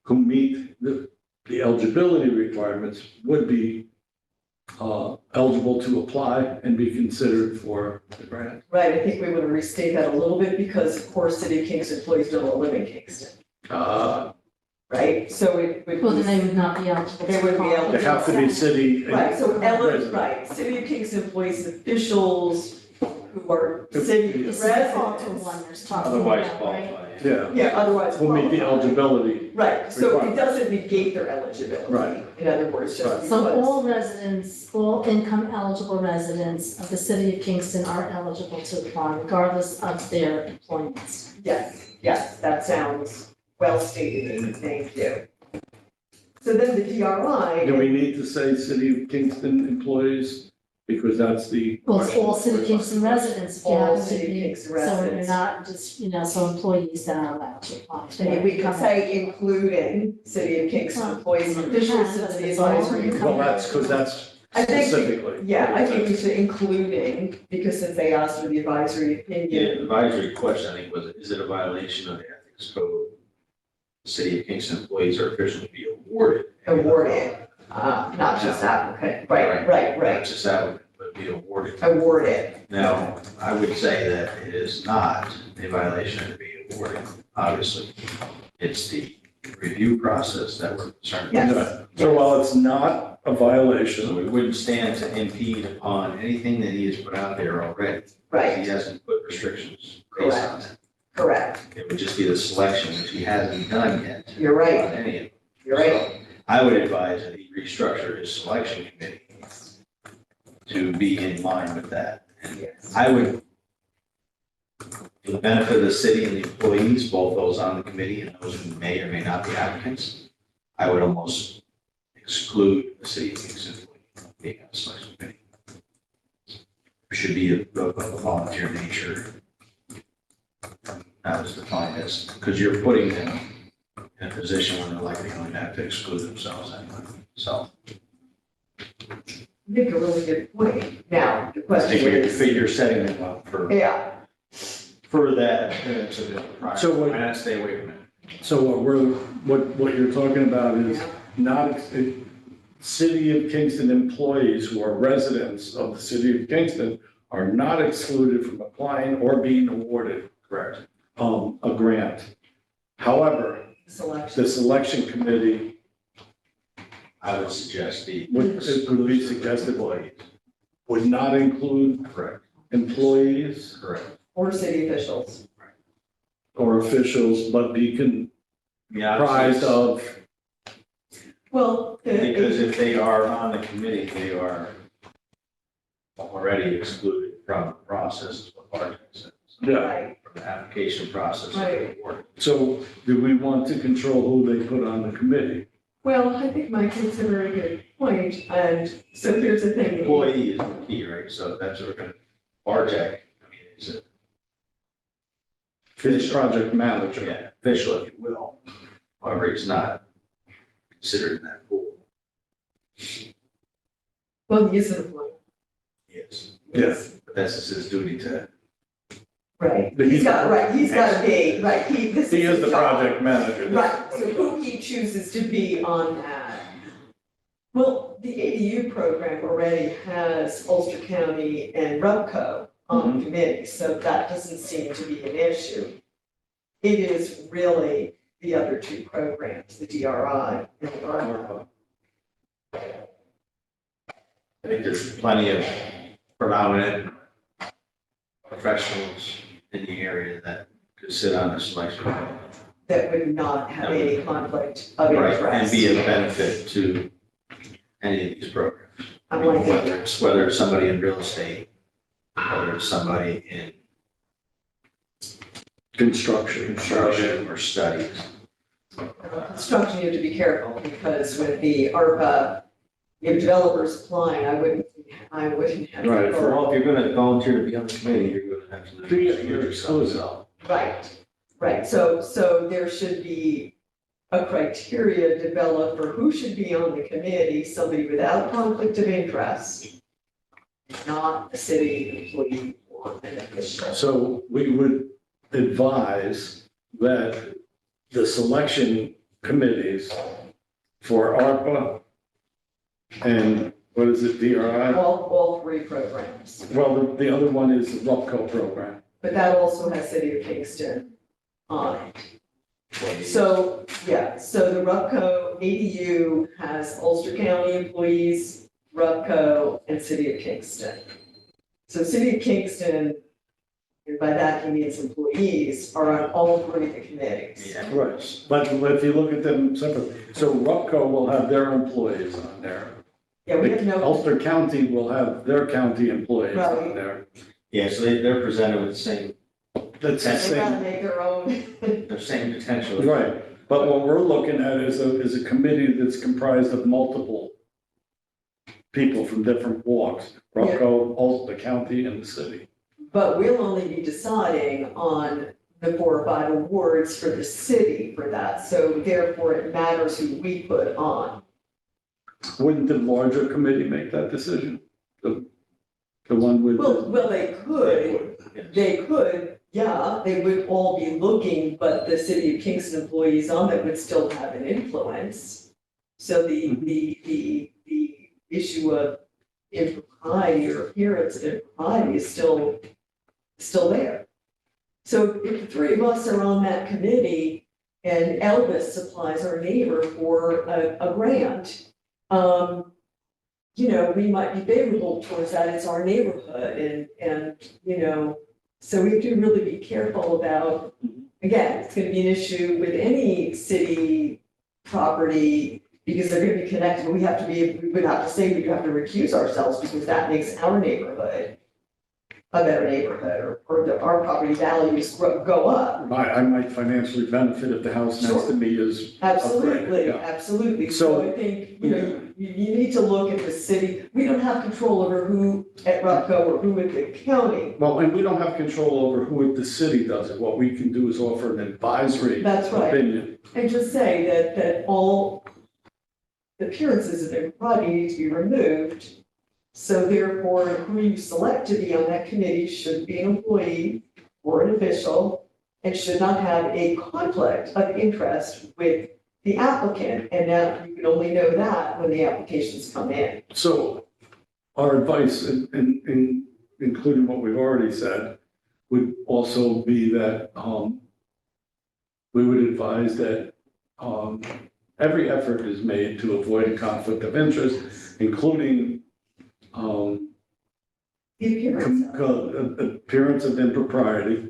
who meet the eligibility requirements would be eligible to apply and be considered for the grant. Right, I think we want to restate that a little bit because of course, city of Kingston employees don't all live in Kingston, right? So it would. Well, then they would not be eligible. They wouldn't be apply. They have to be city. Right, so resident. right, city of Kingston employees, and officials who are city It's the fall to residents. one, there's talking Otherwise about, right? qualified. Yeah, Yeah, otherwise. will meet the qualified. eligibility. Right, so it requirement. doesn't negate their eligibility. Right. In other words, just Right. because. So all residents, all income eligible residents of the city of Kingston are eligible to apply regardless of their employment. Yes, that sounds well stated, thank you. So then the DRI. Do we need to say city of Kingston employees? Because that's the. Well, it's all city of Kingston residents, if you All happen to city of be, Kingston so you're residents. not just, so employees that are allowed to apply. Maybe we could say including city of Kingston employees and We officials can, since but the it's all advisory. income. Well, that's because that's I think, specifically. yeah, I think we should including, because since they asked for the advisory Yeah, opinion. advisory question, I think, was, is it a violation of the ethics code? City of Kingston employees or officials be awarded. Awarded, not just applicant, right, Not just applicant, but be awarded. awarded. Now, I would say that it is not a violation to be awarded, obviously. It's the review process that we're concerned Yes. about. So while it's not a So violation, we wouldn't stand to impede upon anything that he has put out there already. Right, He hasn't put restrictions based on that. correct, It would just be the selection, which he hasn't done yet. you're right, On any of them. you're right. So I would advise that he restructure his selection committee to be in line with that. Yes. I would, for the benefit of the city and the employees, both those on the committee and those who may or may not be applicants, I would almost exclude the city of Kingston employee being on the selection committee. It should be of a volunteer nature. Not as defined as, because you're putting them in a position where they're likely going to have to exclude themselves anyway. So You make a really good point. Now, the I question think is, you're setting them up for yeah, that. To the prior. So what- Why not stay away from it? so what you're talking about is not, city of Kingston employees who are residents of the city of Kingston are not excluded from applying or being awarded, Correct. a grant. However, selection, the selection committee I would suggest would be suggested employees. would not include Correct. employees Correct. or city officials. or officials, but be comprised of, Well, Because if they are on the committee, they are already excluded from the process, is what Martin says. yeah. right, From the application process. of Right. the award. So do we want to control who they put on the committee? Well, I think Mike makes a very good point, and so here's the thing. Employee is the key, right? So that's what we're gonna, RTEC, I mean, is a His project manager. yeah, official, if you will. However, he's not considered in that pool. Well, he is an employee. Yes. Yes. But that's just his duty to, Right, But he's got to be, right, this He is his the job. project manager. Right, so who he chooses to be on that. Well, the ADU program already has Ulster County and RUBCO on the committee, so that doesn't seem to be an issue. It is really the other two programs, the DRI and the ARPA. I think there's plenty of predominant professionals in the area that could sit on the selection. Committee. That would not have any conflict of Right, interest. and be of benefit to any of these programs. I'm like, Whether it's somebody in real estate, whether it's somebody in Construction. or studies. construction, you have to be careful, because with the ARPA, if developers applying, I wouldn't have. Right, for Well, if you're gonna volunteer to be on the committee, you're gonna have to. You're exclusive. Right, so there should be a criteria developed for who should be on the committee, somebody without conflict of interest, not a city employee or an official. So we would advise that the selection committees for ARPA and what is it, DRI? All three programs, Well, the other one is the RUPCO program. but that also has City of Kingston on it. So, yeah, so the RUBCO ADU has Ulster County employees, RUBCO, and City of Kingston. So City of Kingston, and by that he means employees, are on all three of the committees. Yeah. Right, but if you look at them separately, so RUPCO will have their employees on there. Yeah, we have no, Ulster County will have their county employees on Right. there. Yeah, so they're presented with the same, That's the they gotta same, make their own. the same potential. right, but what we're looking at is a committee that's comprised of multiple people from different walks, RUPCO, Ulster County, and the city. But we'll only be deciding on the 4 or 5 awards for the city for that, so therefore it matters who we put on. Wouldn't the larger committee make that decision? The one with, Well, they could, yeah, they would all be looking, but the City of Kingston employees on it would still have an influence. So the issue of impropriety or appearance of impropriety is still there. So if the three of us are on that committee and Elvis supplies our neighbor for a grant, we might be favorable towards that, it's our neighborhood and, so we have to really be careful about, again, it's gonna be an issue with any city property because they're gonna be connected, we would have to say we have to recuse ourselves because that makes our neighborhood a better neighborhood or our property values go up. I might financially benefit if the house next to me is Absolutely, yeah. absolutely. So- So I think, you need to look at the city. We don't have control over who at RUBCO or who at the county. Well, and we don't have control over who the city does it. What we can do is offer an advisory That's right. opinion. And just say that all appearances of impropriety need to be removed. So therefore, who you select to be on that committee should be an employee or an official and should not have a conflict of interest with the applicant. And now you can only know that when the applications come in. So our advice, in including what we've already said, would also be that we would advise that every effort is made to avoid a conflict of interest, including The appearance of. appearance of impropriety.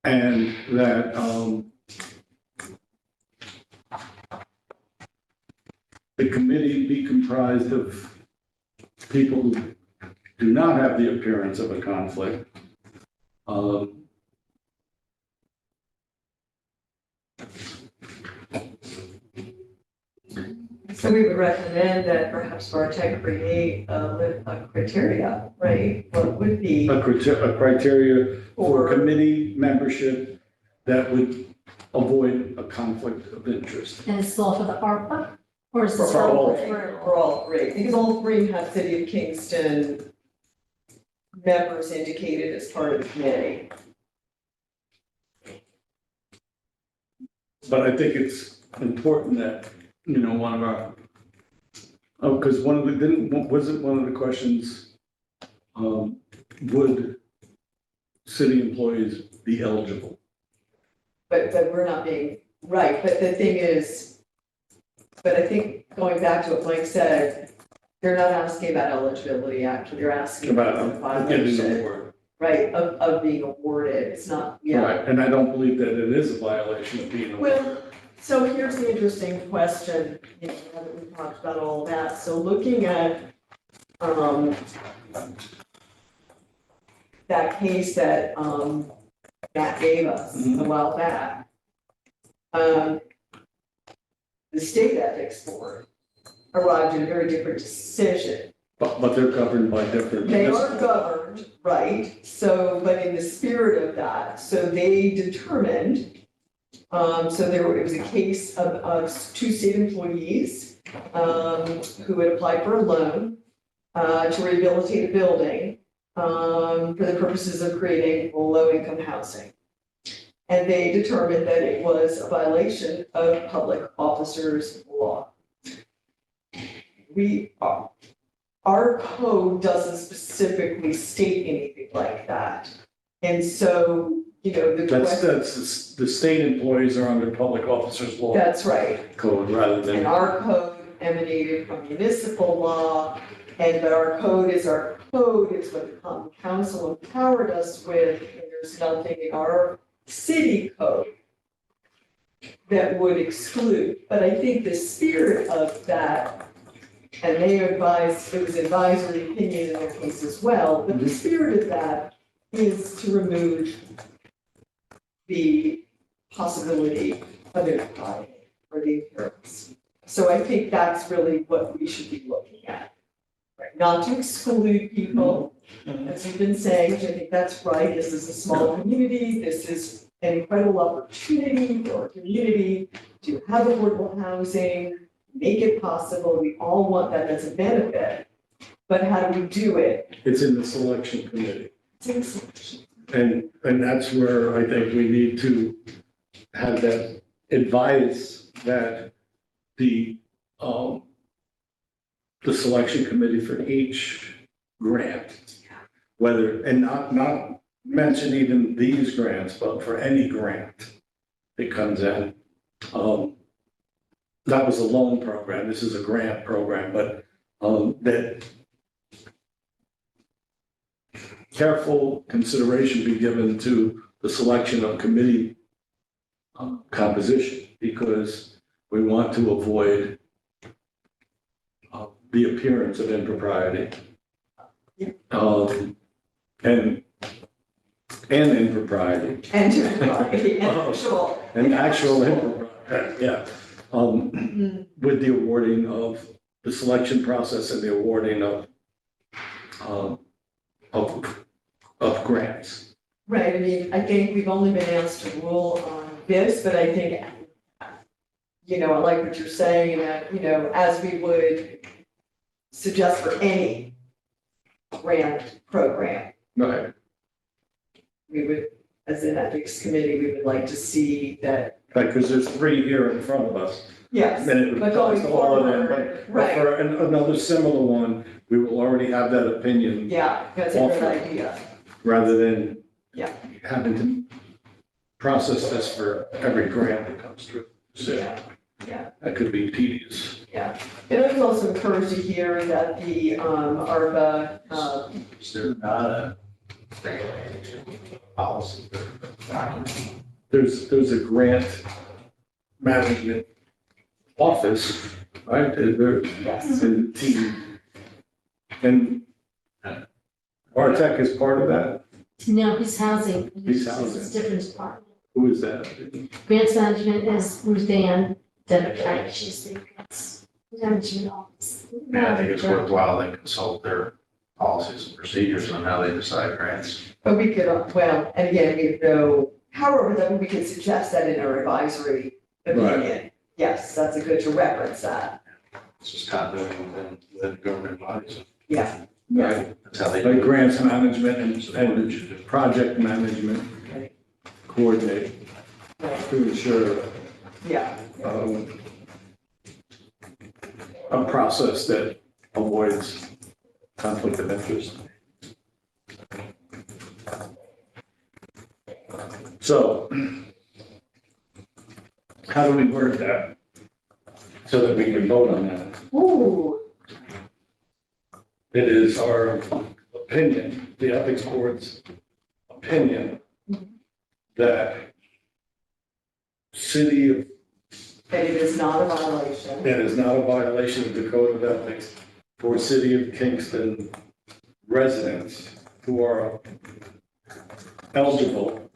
And that the committee be comprised of people who do not have the appearance of a conflict. So we would recommend that perhaps Bartek create a criteria, right? What would be A criteria for for, committee membership that would avoid a conflict of interest. And it's all for the ARPA, or is this For all. for all three, because all three have City of Kingston members indicated as part of the committee. But I think it's important that, one of our, because wasn't one of the questions, would city employees be eligible? But we're not being, right, but the thing is, but I think going back to what Mike said, they're not asking about eligibility, actually, they're asking about the Getting the violation, award. right, of being awarded, it's not, yeah. Right, and I don't believe that it is a violation of being awarded. Well, so here's the interesting question, now that we've talked about all that, so looking at, that case that, Matt gave us a while back. The state ethics board arrived at a very different decision. But they're governed by different. They are governed, right, so, but in the spirit of that, so they determined, it was a case of two state employees, who had applied for a loan, to rehabilitate a building, for the purposes of creating low-income housing. And they determined that it was a violation of public officers' law. Our code doesn't specifically state anything like that. And so, the question. The state employees are under public officers law That's right. code rather And than. our code emanated from municipal law, but our code is our code, it's what the common council empowered us with, and there's nothing in our city code that would exclude. But I think the spirit of that, and they advised, it was advisory opinion in their case as well, but the spirit of that is to remove the possibility of inequality or the appearance. So I think that's really what we should be looking at. Right, not to exclude people, as we've been saying, which I think that's right, this is a small community, this is an incredible opportunity for our community to have affordable housing, make it possible, we all want that as a benefit. But how do we do it? It's in the selection committee. And that's where I think we need to have that advice that the selection committee for each grant, whether, and not mention even these grants, but for any grant that comes in. That was a loan program, this is a grant program, but that careful consideration be given to the selection of committee composition, because we want to avoid the appearance of impropriety. And impropriety. And to Actual impropriety, yeah. With the awarding of the selection process and the awarding of grants. Right, I mean, I think we've only been asked to rule on this, but I think, I like what you're saying, that, as we would suggest for any grant program, Right. we would, as an ethics committee, we would like to see that, Because there's 3 here in front of us. yes, And it but going applies to all of them, forward, but right, for another similar one, we will already have that opinion yeah, that's a good idea. rather than Yeah. having to process this for every grant that comes through. So Yeah. that could be tedious. And I was also encouraged to hear that the ARPA, Is there not a policy? There's a grant management office, right? There's yes, a team. And Bartek is part of that? No, he's housing. He's housing. It's a different department. Who is that? Grants management is Ruth Ann Democratic, she's the grants Management office. And I think it's worthwhile they consult their policies and procedures on how they decide grants. But we could, well, and again, we have no power over them, we could suggest that in our advisory opinion. Yes, that's a good to reference that, It's just continuity within government bodies. yeah. Right. That's how they Like do it. grants management and project management coordinate to ensure Yeah, a process that avoids conflict of interest. So how do we word that so that we can vote on that? ooh, It is our opinion, the ethics board's opinion, that city of, that it is not a violation. it is not a violation of the code of ethics for city of Kingston residents who are eligible,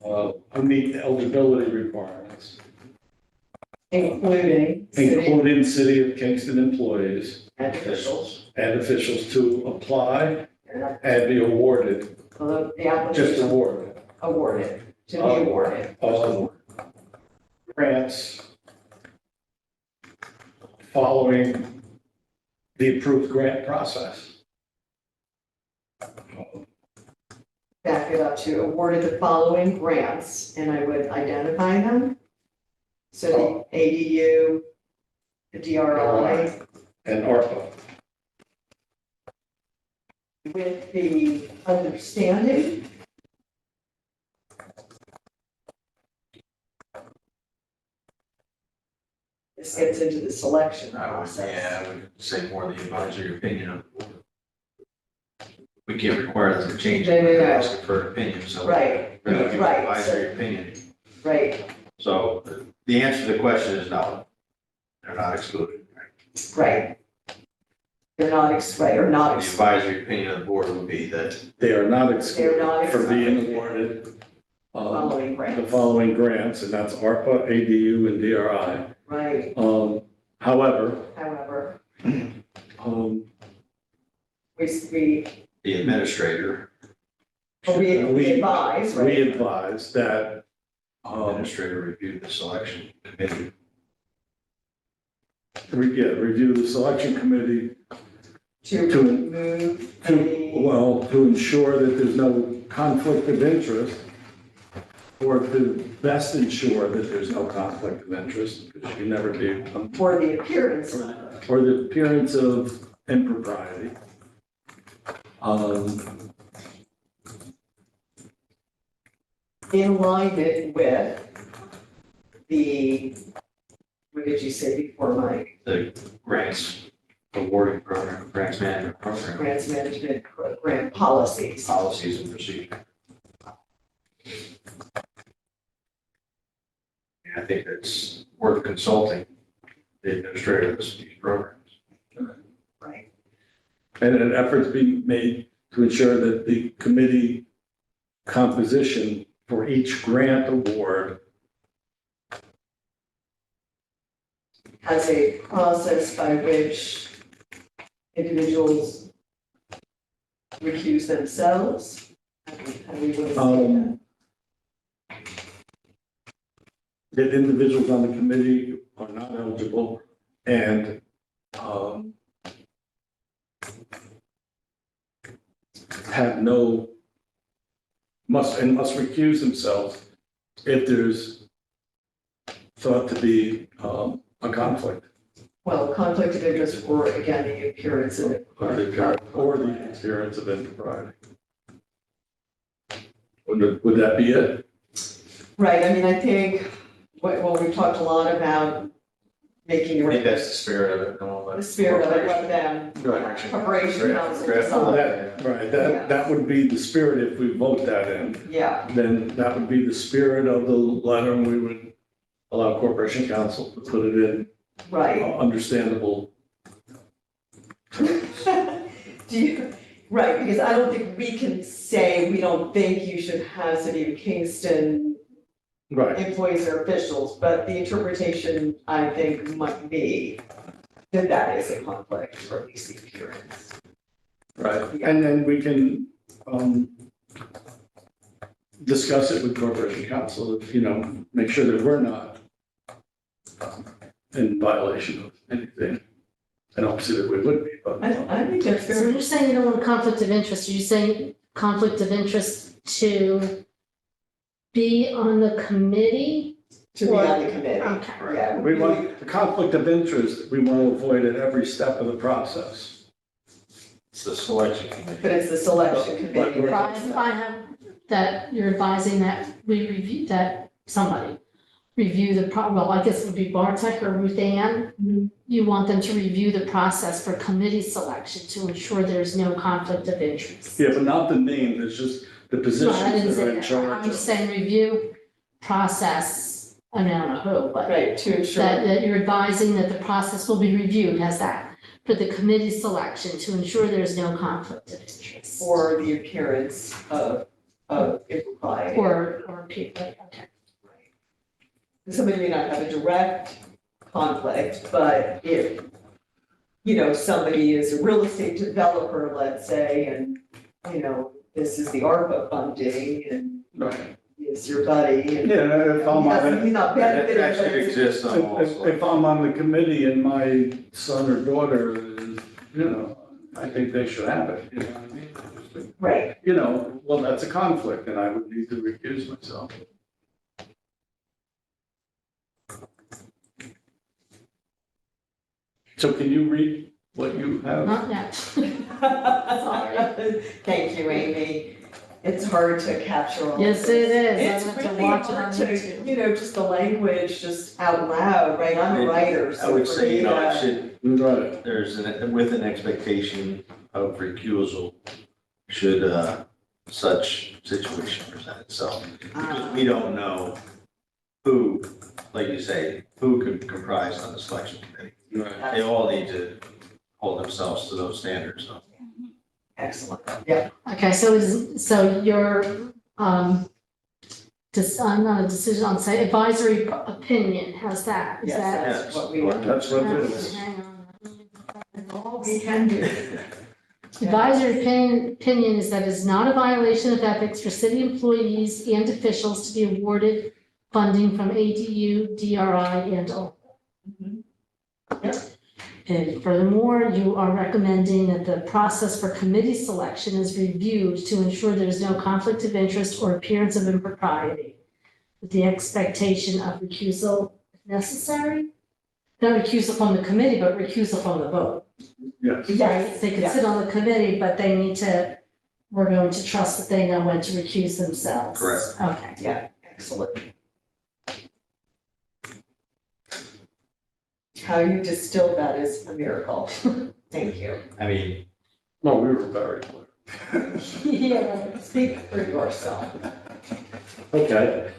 who meet the eligibility requirements, Including city including city of Kingston employees and officials. and officials to apply and be awarded, Although the just application awarded, awarded, to be awarded. grants following the approved grant process. Back it up to awarded the following grants, and I would identify them. So the ADU, the DRI, And ARPA. with the understanding this gets into the selection process. I would say more the advisory opinion of the board. We can't require them to change it, No. we're asking for an opinion, so. Right, We're gonna give right, advisory opinion. right, So the answer to the question is no. They're not excluded. right. They're not, right, or not, The advisory opinion of the board would be that They are not They're not excluded for being excluded. awarded following the grants. following grants, and that's ARPA, ADU, and DRI. Right, However, however, um, we the administrator, we advise, we right? advise that administrator reviewed the selection committee. review the selection committee To to- remove any, to ensure that there's no conflict of interest, or to best ensure that there's no conflict of interest, because you never do, for the appearance of, or the appearance of impropriety. in alignment with the, what did you say before, Mike? The grants awarding program, grants management program, Grants management program policies. policies and procedures. I think it's worth consulting the administrator of these programs. Right, And an effort's being made to ensure that the committee composition for each grant award has a process by which individuals recuse themselves. How do we want to say that? that individuals on the committee are not eligible and have no, must recuse themselves if there's thought to be a conflict Well, conflict of interest or again, the appearance of or the experience of impropriety. Would that be it? Right, I mean, I think, well, we've talked a lot about making I think the that's the spirit of it. and all that. spirit of it, let them, preparation council decide. Right, that would be the spirit if we vote that in. Yeah, Then that would be the spirit of the letter, and we would allow Corporation Council to put it in right. understandable. Do you, right, because I don't think we can say, we don't think you should have City of Kingston Right, employees or officials, but the interpretation, I think, might be that that is a conflict, or at least the appearance. right. And then we can, discuss it with corporation counsel, make sure that we're not in violation of anything. I don't see that we would be, but. I think that's So fair. you're saying you don't want conflict of interest, are you saying conflict of interest to be on the committee? To be on the committee. Okay. Yeah. We want, the conflict of interest, we want to avoid at every step of the process. It's the selection committee. But it's the selection committee. But- I have that you're advising that we review, that somebody review the, well, I guess it would be Bartek or Ruth Ann. Mhm. You want them to review the process for committee selection to ensure there's no conflict of interest. Yeah, but not the name, it's just the positions No, I didn't that are in say that. I'm charge just of. saying review process, I mean, I don't know who, but Right, to ensure. that you're advising that the process will be reviewed, has that, for the committee selection to ensure there's no conflict of interest. For the appearance of impropriety. Or people, okay. Somebody may not have a direct conflict, but if, somebody is a real estate developer, let's say, and, this is the ARPA funding and Right. is your buddy and. Yeah, if I'm on it. He's not That benefiting, but actually it's- exists on all If I'm on the committee and my son or daughter is, I think they should have it, you know what I mean? Right, Well, that's a conflict and I would need to recuse myself. So can you read what you have? Not yet. sorry. Thank you, Amy. It's hard to capture all Yes, this. it is. It's I have to really watch it hard on to, YouTube. just the language just out loud, right? I'm a writer, I so would for say, me, it should, Right. there's with an expectation of recusal should such situation present itself. Because we don't know who, like you say, who could comprise on the selection committee. Right. They all need to hold themselves to those standards, so. excellent, yeah. Okay, so your, not a decision on, say, advisory opinion, how's that? Is Yes, that? that's what we. That's what it is. Hang on. All we can do. Advisory opinion is that it is not a violation of ethics for city employees and officials to be awarded funding from ADU, DRI, and OPA. Mhm. And furthermore, you are recommending that the process for committee selection is reviewed to ensure there's no conflict of interest or appearance of impropriety, with the expectation of recusal if necessary. Not recusal from the committee, but recusal from the vote. Yes. Right, they could sit on the committee, but they need to, we're going to trust that they know when to recuse themselves. Correct. Okay. Yeah, excellent. How you distilled that is a miracle. Thank you. I mean, Well, we were very clear. Yeah. Speak for yourself. Okay.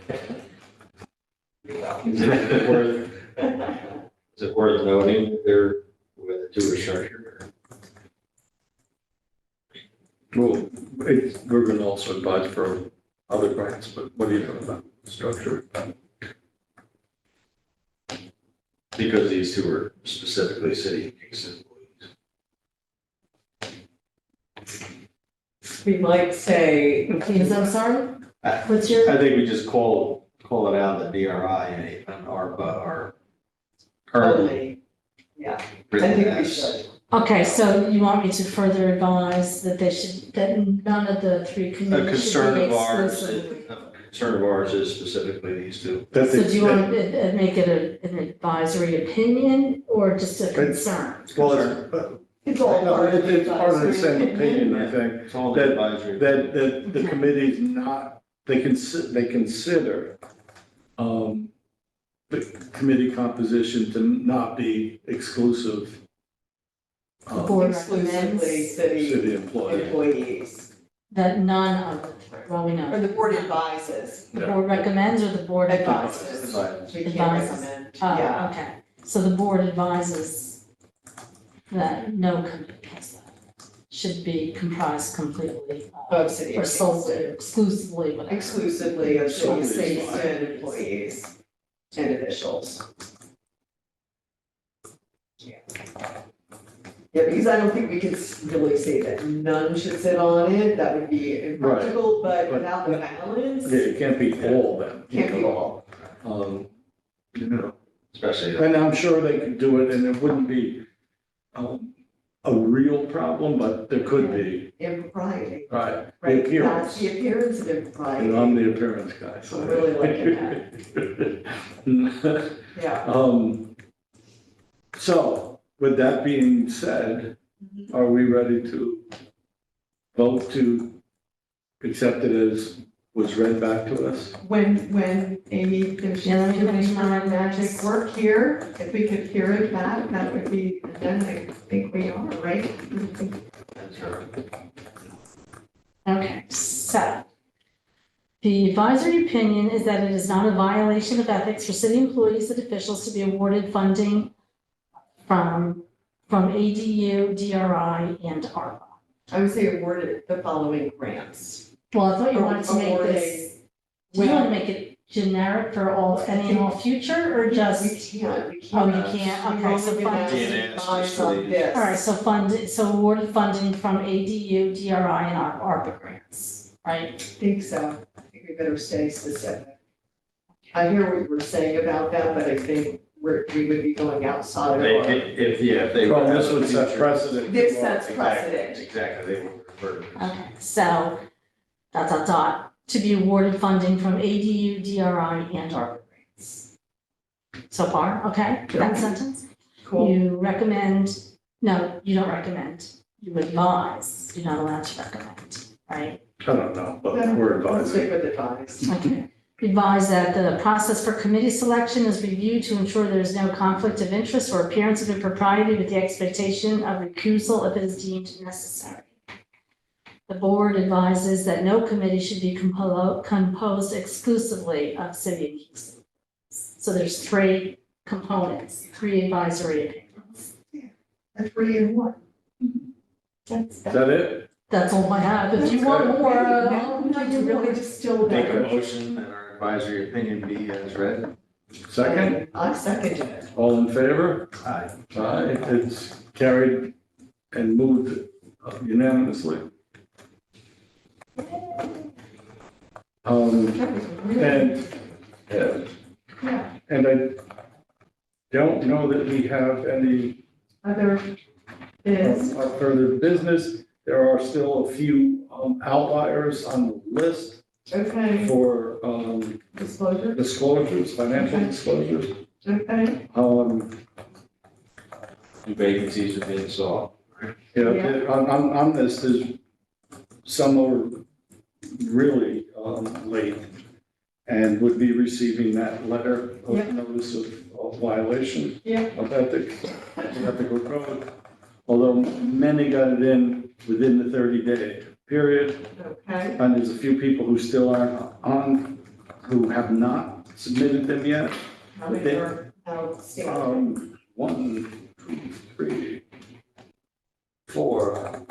is it worth noting that they're with the two restructured? Well, we're going to also advise for other grants, but what do you know about structure? Because these two are specifically city employees. We might say, Is that, sorry? I What's your, I think we just call it out that DRI and ARPA are currently only, yeah, I written think we as. should. okay, so you want me to further advise that they should, that none of the three A committees should concern be of ours, exclusively. a concern of ours is specifically these two. That So they- do you want to make it an advisory opinion or just a concern? Well, It's all part of it's part of the same advisory opinion, I think, It's all That- advisory. that the committee's not, they consider the committee composition to not be exclusive The board Exclusively recommends city employees. employees, that none of the three, well, we or know. the board advises. The board recommends or the board advises? Advises. We can't Advises. recommend, yeah. Oh, okay, so the board advises that no committee has that. should be comprised completely Of city or solely, employees. exclusively, whatever. Exclusively of city Solely is fine. citizen employees and officials. Yeah, because I don't think we can really say that none should sit on it, that would be impractical, but But- without the balance, Yeah, it can't be all of them. can't be all. You know, Especially, and I'm sure they could do it, and it wouldn't be, a real problem, but there could be, Impropriety, right? The right? That's appearance. the appearance of impropriety. And I'm the appearance guy, so. I'm really liking that. Yeah. So, with that being said, are we ready to vote to accept it as was read back to us? When Amy finishes Yeah, let me finish doing my her magic work here, if we could hear it back, that would be, then I think we are, right? Okay, so the advisory opinion is that it is not a violation of ethics for city employees and officials to be awarded funding from ADU, DRI, and ARPA. I would say awarded the following grants. Well, I thought you wanted to make Awarding- this, do you want to make it generic for all, any and all future, or We just? can't, we Oh, can't. you can't, We okay, so only can fund- DNA is buy just from the- this. All right, so awarded funding from ADU, DRI, and ARPA grants, right? I think so. I think we better stay specific. I hear what you were saying about that, but I think we would be going outside of they, our. if they. Well, this would set precedent. This sets Exactly, precedent. exactly, they will refer to. Okay, so, to be awarded funding from ADU, DRI, and ARPA grants. So far, okay, that sentence? Cool. You recommend, no, you don't recommend, you advise, you're not allowed to recommend, right? I don't know, but we're Let's stick advising. with advice. Okay. Advise that the process for committee selection is reviewed to ensure there is no conflict of interest or appearance of impropriety with the expectation of recusal if it is deemed necessary. The board advises that no committee should be composed exclusively of city employees. So there's three components, three advisory opinions. A 3 and 1. Is that it? That's all I have. If you want more, Now, we'd like to really distill Make a that. motion that our advisory opinion be as read. Second, I second it. all in favor? Aye. Aye, it's carried and moved unanimously. And, Yeah. and I don't know that we have any Other is, further business. There are still a few outliers on the list okay, for disclosure, disclosures, financial disclosures. okay, Vacancies are being sought. Yeah, on this, there's some are really late and would be receiving that letter Yeah. of notice of violation yeah, of ethics, ethical code. Although many got it in within the 30-day period, okay, and there's a few people who still aren't on, who have not submitted them yet. how many are outstanding? 1, 2, 3, 4,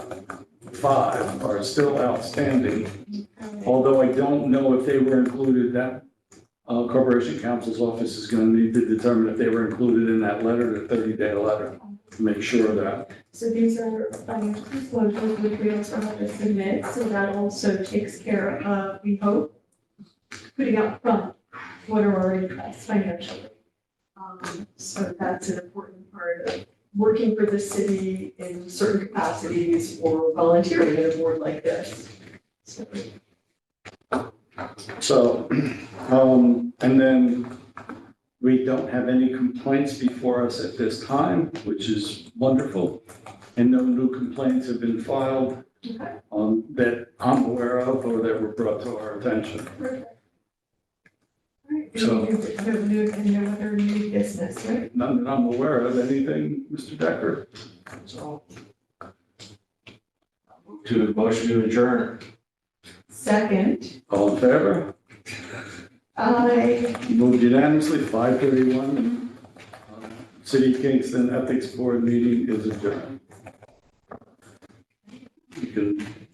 5 are still outstanding. Although I don't know if they were included, that Corporation Counsel's office is going to need to determine if they were included in that letter, the 30-day letter, to make sure of that. So these are financial disclosures which we also have to submit, so that also takes care of, we hope, putting out front what are our interests financially. So that's an important part of working for the city in certain capacities or volunteering at a board like this. So So, and then we don't have any complaints before us at this time, which is wonderful. And no new complaints have been filed Okay. that I'm aware of or that were brought to our attention. Perfect. All right, So- no other new business, right? None that I'm aware of, anything, Mr. Decker? So. To motion to adjourn. Second, All in favor? I Moved unanimously, 5:31. City of Kingston Ethics Board meeting is adjourned. you can